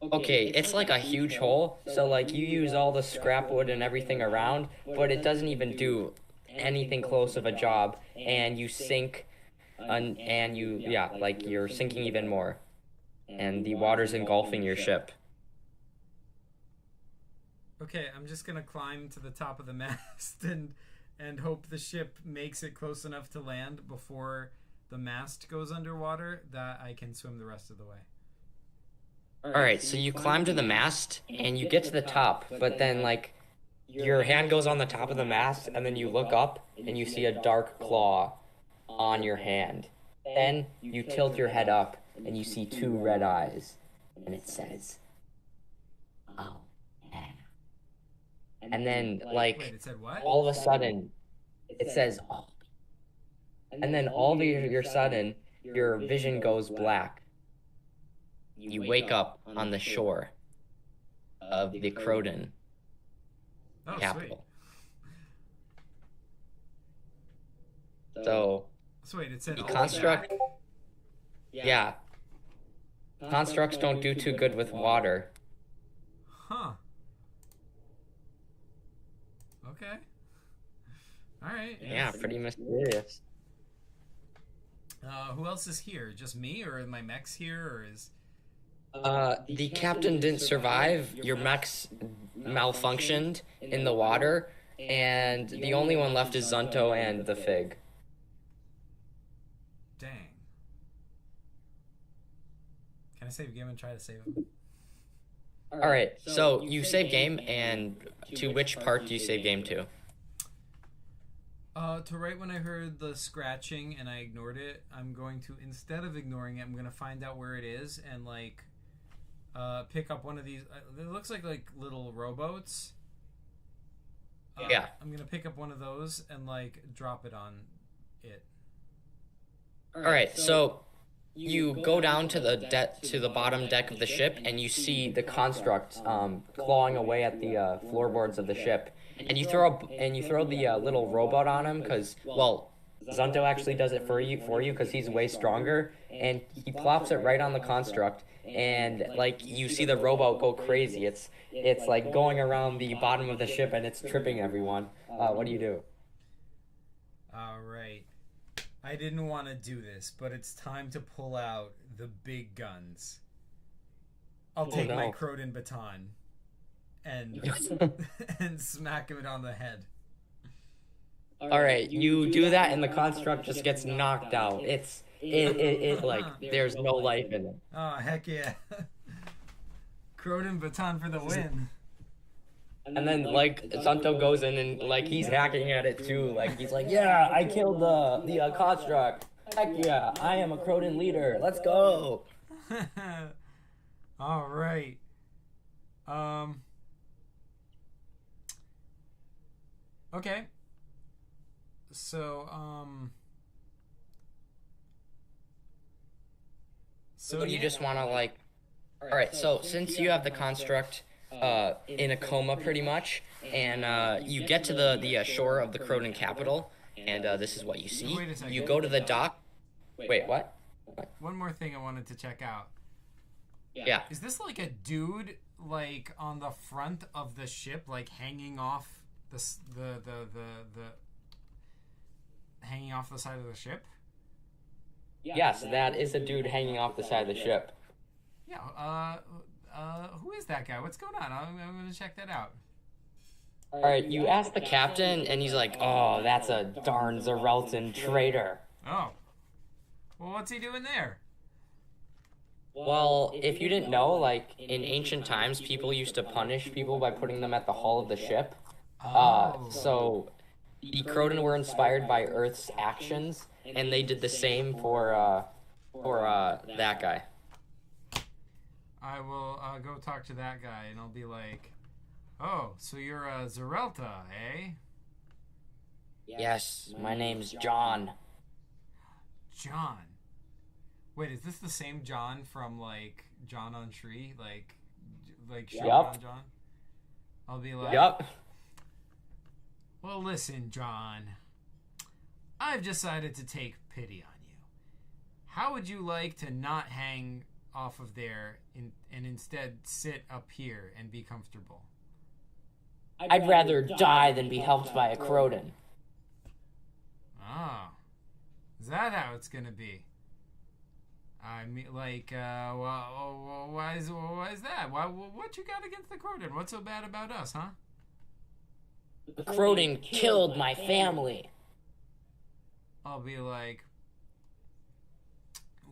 S1: Okay, it's like a huge hole. So like you use all the scrap wood and everything around, but it doesn't even do anything close of a job, and you sink, and you yeah, like you're sinking even more, and the water's engulfing your ship.
S2: Okay, I'm just gonna climb to the top of the mast and hope the ship makes it close enough to land before the mast goes underwater that I can swim the rest of the way.
S1: All right, so you climb to the mast and you get to the top, but then like your hand goes on the top of the mast, and then you look up and you see a dark claw on your hand. Then you tilt your head up and you see two red eyes, and it says, "Oh, yeah." And then
S2: Wait,
S1: like
S2: it said what?
S1: all of a sudden it says, "Oh," and then all of your sudden your vision goes black. You wake up on the shore of the Croton
S2: Oh, sweet.
S1: capital. So
S2: So wait, it said
S1: the
S2: all
S1: construct,
S2: that?
S1: yeah, constructs don't do too good with water.
S2: Huh. Okay. All right.
S1: Yeah, pretty mysterious.
S2: Who else is here? Just me, or are my mechs here, or is?
S1: The captain didn't survive. Your mechs malfunctioned in the water, and the only one left is Zunto and the Fig.
S2: Dang. Can I save game and try to save him?
S1: All right, so you save game, and to which part do you save game to?
S2: To right when I heard the scratching and I ignored it, I'm going to, instead of ignoring it, I'm going to find out where it is and like pick up one of these. It looks like little rowboats.
S1: Yeah.
S2: I'm going to pick up one of those and like drop it on it.
S1: All right, so you go down to the bottom deck of the ship, and you see the construct clawing away at the floorboards of the ship, and you throw the little robot on him because well, Zunto actually does it for you because he's way stronger, and he plops it right on the construct, and like you see the robot go crazy. It's like going around the bottom of the ship, and it's tripping everyone. What do you do?
S2: All right. I didn't want to do this, but it's time to pull out the big guns. I'll take my Croton baton and and smack him on the head.
S1: All right, you do that, and the construct just gets knocked out. It like there's no life in it.
S2: Oh heck yeah! Croton baton for the win.
S1: And then like Zunto goes in and like he's hacking at it too. Like he's like, "Yeah, I killed the construct. Heck yeah, I am a Croton leader. Let's go."
S2: All right. Okay. So
S1: So you just want to like, all right. So since you have the construct in a coma pretty much, and you get to the shore of the Croton capital, and this is what you see.
S2: Wait a second.
S1: You go to the dock. Wait, what?
S2: One more thing I wanted to check out.
S1: Yeah.
S2: Is this like a dude like on the front of the ship, like hanging off the hanging off the side of the ship?
S1: Yes, that is a dude hanging off the side of the ship.
S2: Yeah. Who is that guy? What's going on? I'm gonna check that out.
S1: All right, you ask the captain, and he's like, "Oh, that's a darn Zerelton traitor."
S2: Oh. Well, what's he doing there?
S1: Well, if you didn't know, like, in ancient times, people used to punish people by putting them at the hull of the ship. So the Croden were inspired by Earth's actions, and they did the same for that guy.
S2: I will go talk to that guy, and I'll be like, "Oh, so you're a Zerelta, eh?"
S1: Yes, my name's John.
S2: John. Wait, is this the same John from like John on Tree, like Sean John? I'll be like,
S1: Yup.
S2: "Well, listen, John. I've decided to take pity on you. How would you like to not hang off of there and instead sit up here and be comfortable?"
S1: I'd rather die than be helped by a Croden.
S2: Oh, is that how it's gonna be? I mean, like, why is that? What you got against the Croden? What's so bad about us, huh?
S1: The Croden killed my family.
S2: I'll be like,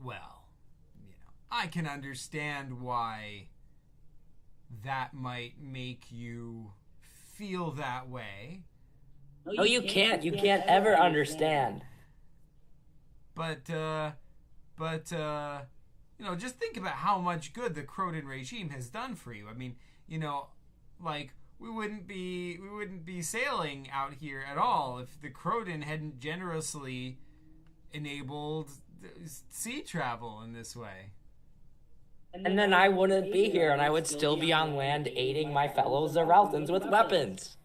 S2: well, I can understand why that might make you feel that way.
S1: No, you can't. You can't ever understand.
S2: But just think about how much good the Croden regime has done for you. I mean, like we wouldn't be sailing out here at all if the Croden hadn't generously enabled sea travel in this way.
S1: And then I wouldn't be here, and I would still be on land aiding my fellow Zereltans with weapons.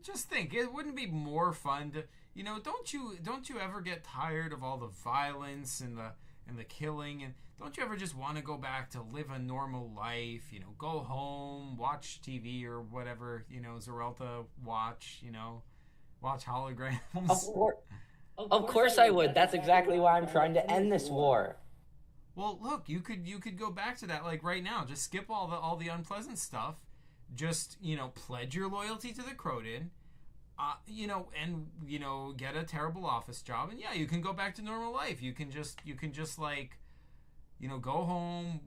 S2: Just think, it wouldn't be more fun to, don't you ever get tired of all the violence and the killing, and don't you ever just want to go back to live a normal life, go home, watch TV or whatever, Zerelta watch holograms?
S1: Of course I would. That's exactly why I'm trying to end this war.
S2: Well, look, you could go back to that like right now. Just skip all the unpleasant stuff. Just, pledge your loyalty to the Croden, and get a terrible office job, and yeah, you can go back to normal life. You can just like, go home,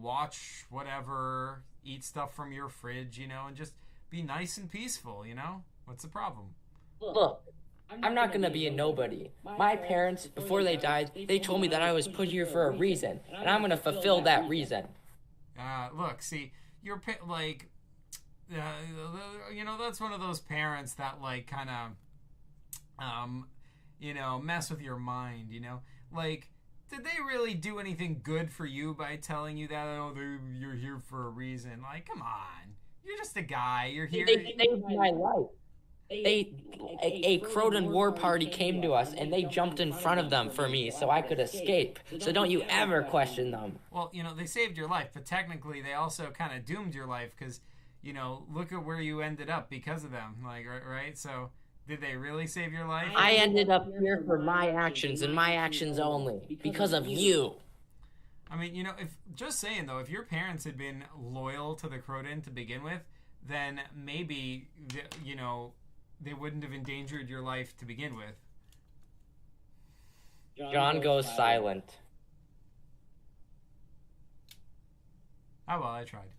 S2: watch whatever, eat stuff from your fridge, and just be nice and peaceful, What's the problem?
S1: Look, I'm not gonna be a nobody. My parents, before they died, they told me that I was put here for a reason, and I'm gonna fulfill that reason.
S2: Look, see, you're like, that's one of those parents that like kind of, mess with your mind, like, did they really do anything good for you by telling you that, you're here for a reason? Like, come on, you're just a guy, you're here.
S1: They saved my life. A Croden war party came to us, and they jumped in front of them for me so I could escape. So don't you ever question them.
S2: Well, they saved your life, but technically they also kind of doomed your life because, look at where you ended up because of them. Like, right? So did they really save your life?
S1: I ended up here for my actions and my actions only, because of you.
S2: I mean, if your parents had been loyal to the Croden to begin with, then maybe, they wouldn't have endangered your life to begin with.
S1: John goes silent.
S2: Oh, well, I tried.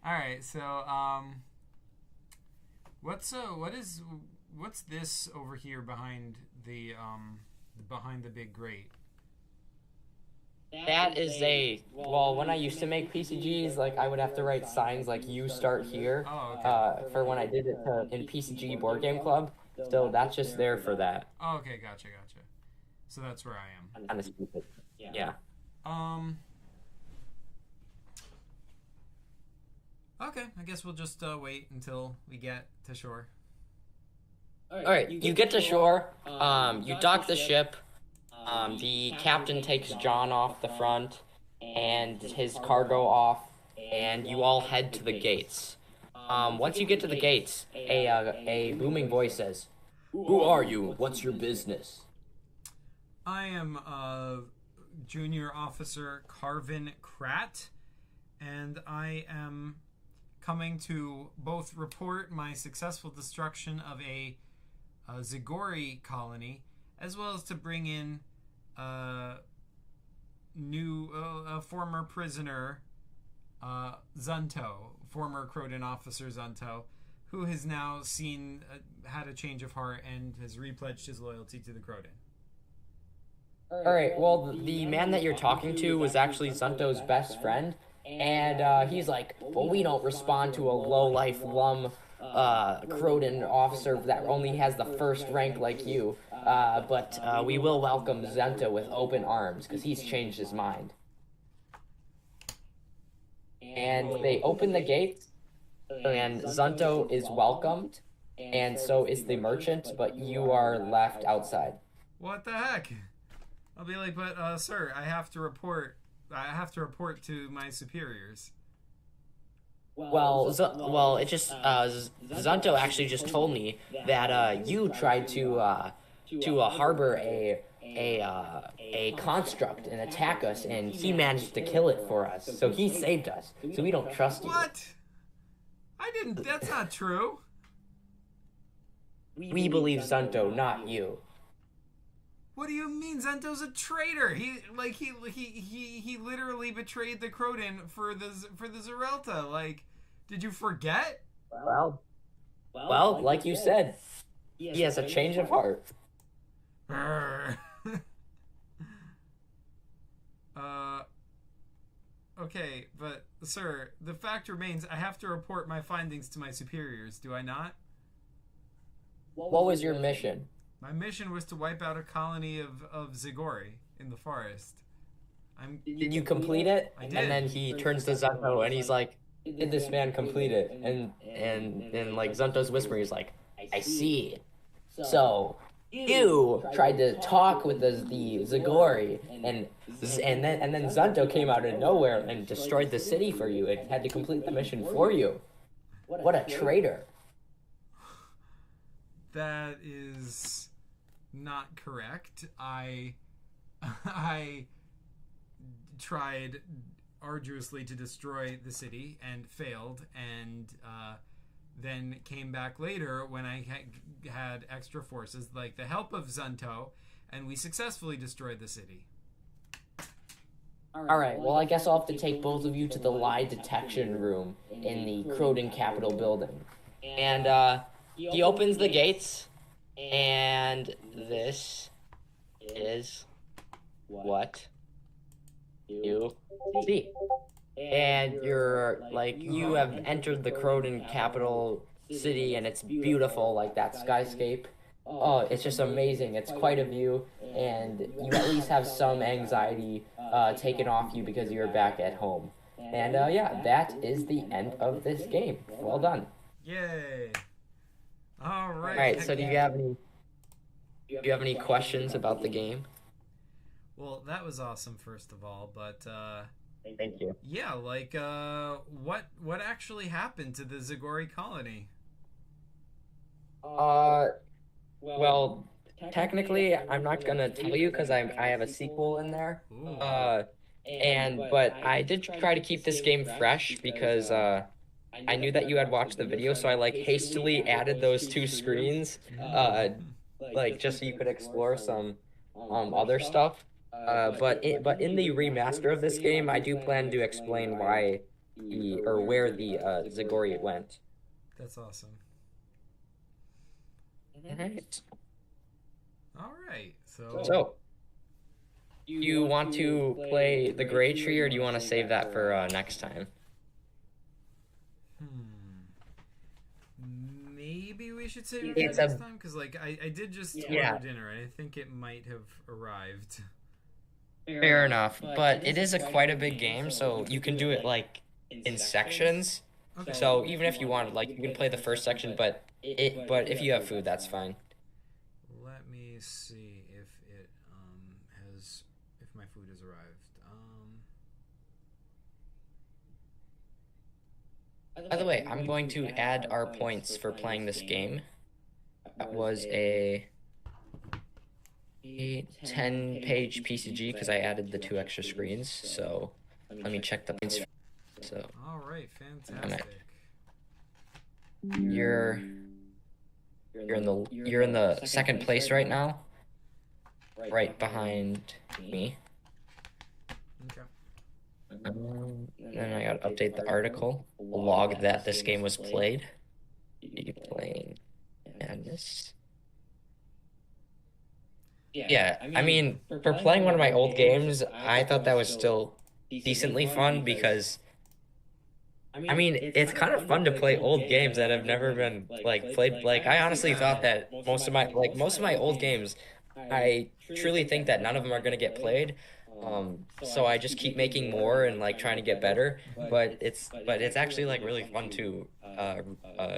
S2: Alright, so, what's this over here behind the big grate?
S1: That is when I used to make PCGs, like, I would have to write signs like, you start here, for when I did it in PCG Board Game Club, so that's just there for that.
S2: Oh, okay, gotcha. So that's where I am.
S1: Kind of stupid. Yeah.
S2: Okay, I guess we'll just wait until we get to shore.
S1: Alright, you get to shore, you dock the ship, The captain takes John off the front and his cargo off, and you all head to the gates. Once you get to the gates, a booming voice says, "Who are you? What's your business?"
S2: I am Junior Officer Carvin Krat, and I am coming to both report my successful destruction of a Zigori colony, as well as to bring in a former prisoner, Zunto, former Croton officer Zunto, who has now had a change of heart and has repledged his loyalty to the Croton.
S1: All right. Well, the man that you're talking to was actually Zunto's best friend, and he's like, "Well, we don't respond to a low-life lum Croton officer that only has the first rank like you, but we will welcome Zunto with open arms because he's changed his mind." And they open the gates, and Zunto is welcomed, and so is the merchant, but you are left outside.
S2: What the heck? I'll be like, but sir, I have to report to my superiors.
S1: Well, it just Zunto actually just told me that you tried to harbor a construct and attack us, and he managed to kill it for us. So he saved us. So we don't trust you.
S2: What? I didn't. That's not true.
S1: We believe Zunto, not you.
S2: What do you mean? Zento's a traitor. He literally betrayed the Croton for the Zerelta. Like, did you forget?
S1: Well, like you said, he has a change of heart.
S2: Okay, but sir, the fact remains I have to report my findings to my superiors, do I not?
S1: What was your mission?
S2: My mission was to wipe out a colony of Zigori in the forest.
S1: Did you complete it?
S2: I did.
S1: And then he turns to Zunto and he's like, "Did this man complete it?" And like Zunto's whispering, he's like, "I see. So you tried to talk with the Zigori, and then Zunto came out of nowhere and destroyed the city for you and had to complete the mission for you. What a traitor!"
S2: That is not correct. I tried arduously to destroy the city and failed, and then came back later when I had extra forces, like the help of Zunto, and we successfully destroyed the city.
S1: All right, well, I guess I'll have to take both of you to the lie detection room in the Croton Capitol building. And he opens the gates, and this is what you see. And you have entered the Croton Capital City, and it's beautiful, like that skyscape. Oh, it's just amazing. It's quite a view, and you at least have some anxiety taken off you because you're back at home. And yeah, that is the end of this game. Well done.
S2: Yay! All right.
S1: All right. So do you have any questions about the game?
S2: Well, that was awesome, first of all, but
S1: Thank you.
S2: yeah, like what actually happened to the Zigori colony?
S1: Well, technically, I'm not gonna tell you because I have a sequel in there.
S2: Ooh.
S1: But I did try to keep this game fresh because I knew that you had watched the video, so I like hastily added those two screens, like just so you could explore some other stuff. But in the remaster of this game, I do plan to explain where the Zigori went.
S2: That's awesome.
S1: Alright.
S2: All right.
S1: So, do you want to play the Gray Tree, or do you want to save that for next time?
S2: Maybe we should save it for next time, because like I did just order dinner, and I think it might have arrived.
S1: Fair enough, but it is quite a big game, so you can do it like in sections.
S2: Okay.
S1: So even if you wanted, like, you can play the first section, but if you have food, that's fine.
S2: Let me see if it has
S1: By the way, I'm going to add our points for playing this game. That was a 10-page PCG because I added the 2 extra screens. So let me check the points. So
S2: All right, fantastic.
S1: you're in the second place right now, right behind me.
S2: Okay.
S1: Then I gotta update the article, log that this game was played. You playing Madness. Yeah, I mean, for playing one of my old games, I thought that was still decently fun because, I mean, it's kind of fun to play old games that have never been like played. Like, I honestly thought that most of my old games, I truly think that none of them are gonna get played. So I just keep making more and like trying to get better. But it's actually like really fun to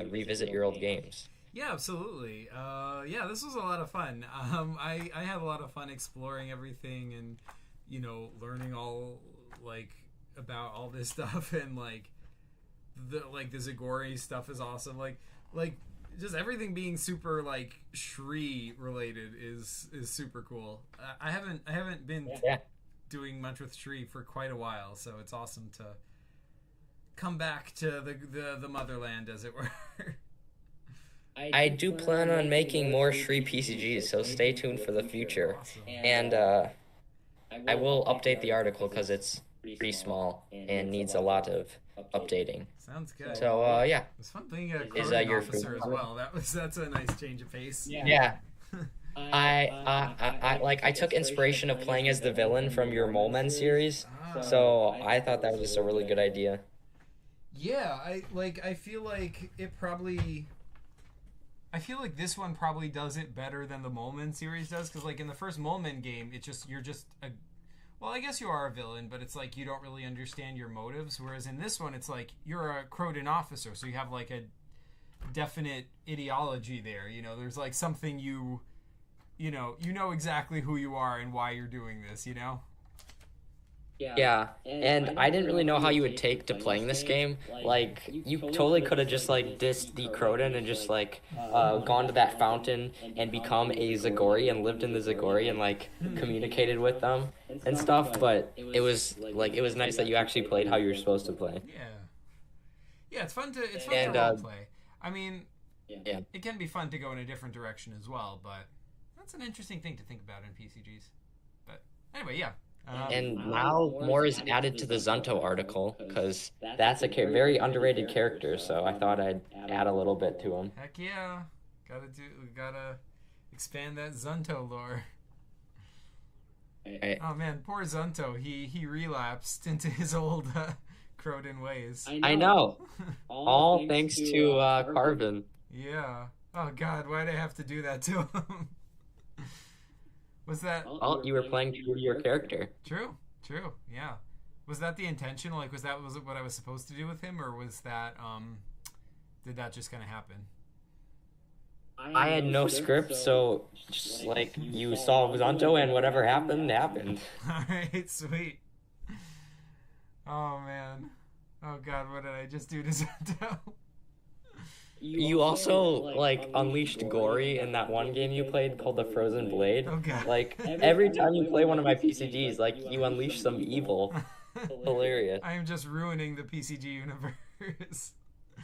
S1: revisit your old games.
S2: Yeah, absolutely. Yeah, this was a lot of fun. I had a lot of fun exploring everything and, learning all, like, about all this stuff and, the Zigori stuff is awesome. Like, just everything being super, Shri related is super cool. I haven't been doing much with Shri for quite a while, so it's awesome to come back to the motherland, as it were.
S1: I do plan on making more Shri PCGs, so stay tuned for the future.
S2: Awesome.
S1: And I will update the article because it's pretty small and needs a lot of updating.
S2: Sounds good.
S1: So yeah,
S2: It's fun being a
S1: Is
S2: coding
S1: your
S2: officer as
S1: favorite?
S2: well. That's a nice change of pace.
S1: yeah. I took inspiration of playing as the villain from your Mole Men series, so I thought that was just a really good idea.
S2: Yeah, I feel like this one probably does it better than the Moleman series does, because in the first Moleman game, you're just a, well, I guess you are a villain, but it's you don't really understand your motives. Whereas in this one, it's you're a Croton officer, so you have a definite ideology there. There's something you know exactly who you are and why you're doing this.
S1: Yeah, and I didn't really know how you would take to playing this game. You totally could have just dissed the Croton and just gone to that fountain and become a Zigori and lived in the Zigori and communicated with them and stuff. But it was nice that you actually played how you were supposed to play.
S2: Yeah, it's fun to
S1: And,
S2: role play. I mean,
S1: Yeah.
S2: it can be fun to go in a different direction as well, but that's an interesting thing to think about in PCGs. But anyway, yeah.
S1: And now more is added to the Zunto article because that's a very underrated character. So I thought I'd add a little bit to him.
S2: Heck yeah, gotta expand that Zunto lore.
S1: Right.
S2: Oh man, poor Zunto. He relapsed into his old Croton ways.
S1: I know. All thanks to Carvin.
S2: Yeah. Oh god, why'd I have to do that to him? Was that
S1: Well, you were playing true to your character.
S2: true? True. Yeah. Was that the intention? Was it what I was supposed to do with him, or was that did that just kind of happen?
S1: I had no script, so just you saw Zunto and whatever happened, happened.
S2: All right, sweet. Oh man. Oh god, what did I just do to Zunto?
S1: You also unleashed Gory in that one game you played called the Frozen Blade.
S2: Oh god.
S1: Every time you play one of my PCGs, you unleash some evil. Hilarious.
S2: I am just ruining the PCG universe.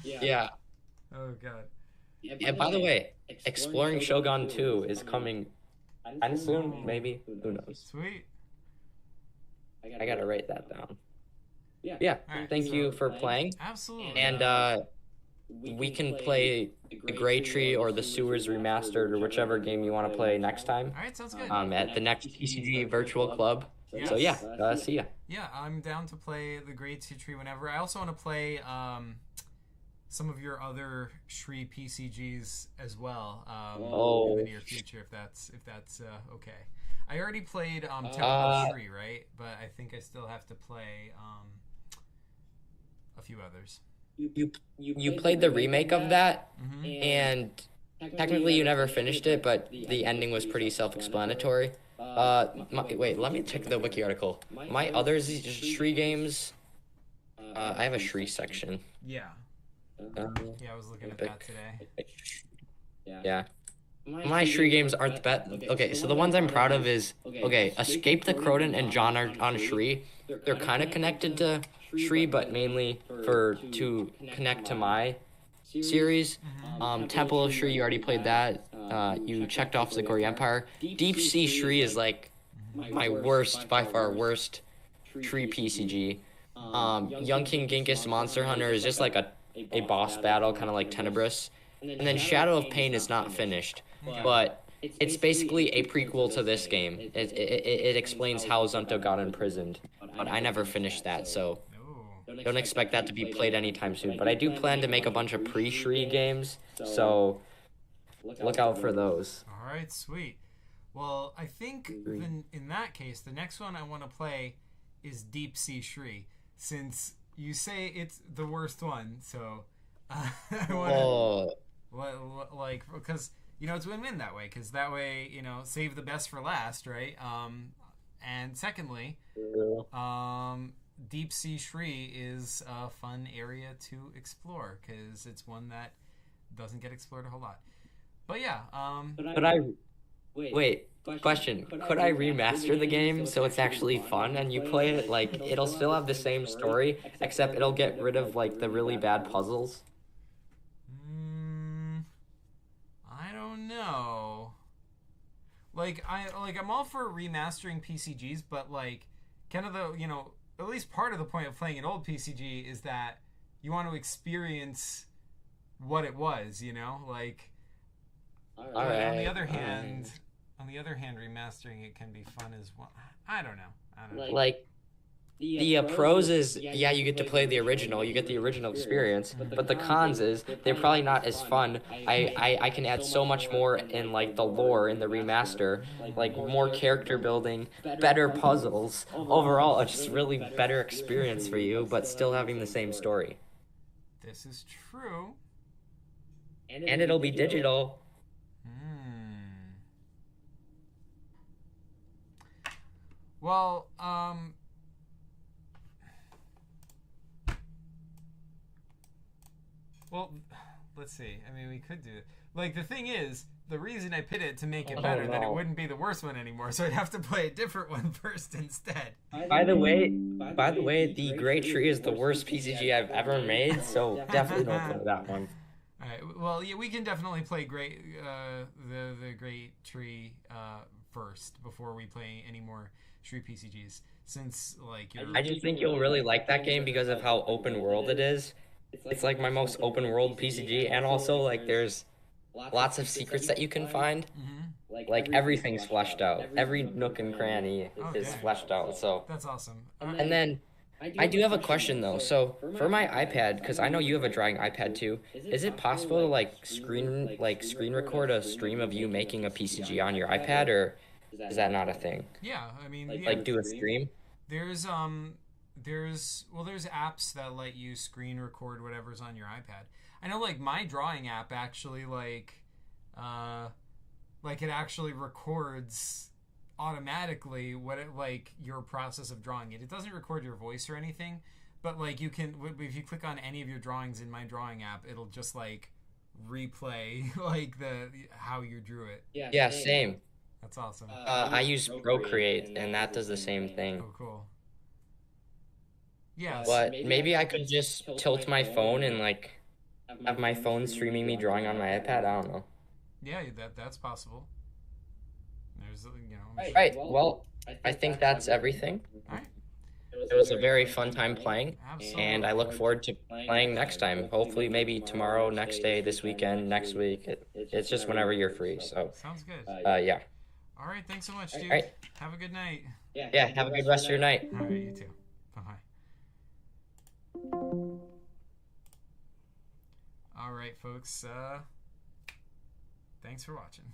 S1: Yeah.
S2: Oh god.
S1: And by the way, Exploring Shogun 2 is coming kind of soon, maybe. Who knows?
S2: Sweet.
S1: I gotta write that down. Yeah.
S2: Alright,
S1: Thank you for playing.
S2: Absolutely.
S1: And we can play the Gray Tree or the Sewers Remastered or whichever game you want to play next time.
S2: All right, sounds good.
S1: At the next PCG Virtual Club.
S2: Yes.
S1: So yeah, see ya.
S2: Yeah, I'm down to play the Great Tree whenever. I also want to play some of your other Shri PCGs as well in the near future, if that's okay. I already played Temple of Shri, right? But I think I still have to play a few others.
S1: You played the remake of that,
S2: Mm-hmm.
S1: and technically you never finished it, but the ending was pretty self-explanatory. Wait, let me check the wiki article. My other Shri games, I have a Shri section.
S2: Yeah.
S1: Um,
S2: Yeah, I was looking at that
S1: Epic.
S2: today.
S1: Yeah. My Shri games aren't the best. Okay, so the ones I'm proud of is okay, Escape the Croton and John are on Shri. They're kind of connected to Shri, but mainly for to connect to my series.
S2: Mm-hmm.
S1: Temple of Shri, you already played that. You checked off Zigori Empire. Deep Sea Shri is like my worst, by far worst Shri PCG. Young King Genghis Monster Hunter is just like a boss battle, kind of like Tenebris. And then Shadow of Pain is not finished,
S2: Okay.
S1: but it's basically a prequel to this game. It explains how Zunto got imprisoned, but I never finished that, so
S2: Oh.
S1: don't expect that to be played anytime soon. But I do plan to make a bunch of pre-Shri games, so look out for those.
S2: All right, sweet. Well, I think then in that case, the next one I want to play is Deep Sea Shri, since you say it's the worst one. So I want to
S1: Oh,
S2: like because it's win-win that way, because that way save the best for last, right? And secondly, Deep Sea Shri is a fun area to explore because it's one that doesn't get explored a whole lot. But yeah,
S1: but I wait. Question: could I remaster the game so it's actually fun and you play it like it'll still have the same story except it'll get rid of like the really bad puzzles?
S2: mm, I don't know. I'm all for remastering PCGs, but like kind of the at least part of the point of playing an old PCG is that you want to experience what it was, like.
S1: All
S2: But on the
S1: right.
S2: other
S1: All
S2: hand,
S1: right.
S2: remastering it can be fun as well. I don't know. I don't know.
S1: Like the pros is yeah, you get to play the original, you get the original experience, but the cons is they're probably not as fun. I can add so much more in like the lore in the remaster, like more character building, better puzzles. Overall, a just really better experience for you, but still having the same story.
S2: This is true.
S1: And it'll be digital.
S2: Hmm. Well, well, let's see. I mean, we could do it. Like the thing is, the reason I pit it to make it
S1: Oh
S2: better, then it
S1: no.
S2: wouldn't be the worst one anymore. So I'd have to play a different one first instead.
S1: By the way, the Great Tree is the worst PCG I've ever made, so definitely don't play that one.
S2: All right. Well, yeah, we can definitely play the Great Tree first before we play any more Tree PCGs. Since like you're
S1: I just think you'll really like that game because of how open world it is. It's like my most open world PCG, and also like there's lots of secrets that you can find.
S2: mm-hmm.
S1: Like everything's fleshed out. Every nook and cranny is
S2: Okay,
S1: fleshed out. So,
S2: that's awesome.
S1: and then I do have a question though. So for my iPad, because I know you have a drawing iPad too, is it possible to screen record a stream of you making a PCG on your iPad, or is that not a thing?
S2: Yeah, I mean, yeah,
S1: Like do a stream?
S2: there's there's apps that let you screen record whatever's on your iPad. I know, like my drawing app actually uh it actually records automatically what it like your process of drawing it. It doesn't record your voice or anything, but like you can if you click on any of your drawings in my drawing app, it'll just like replay like the how you drew it.
S1: Yeah, same.
S2: That's awesome.
S1: I use Procreate, and that does the same thing.
S2: Oh, cool. Yes.
S1: But maybe I could just tilt my phone and like have my phone streaming me drawing on my iPad. I don't know.
S2: Yeah, that's possible. There's I'm sure.
S1: Right. Well, I think that's everything.
S2: All right.
S1: It was a very fun time playing,
S2: Absolutely.
S1: and I look forward to playing next time. Hopefully, maybe tomorrow, next day, this weekend, next week. It's just whenever you're free. So,
S2: Sounds good.
S1: yeah.
S2: All right. Thanks so much, dude.
S1: All right.
S2: Have a good night.
S1: Yeah. Have a good rest of your night.
S2: All right. You too. Bye bye. All right, folks. Thanks for watching.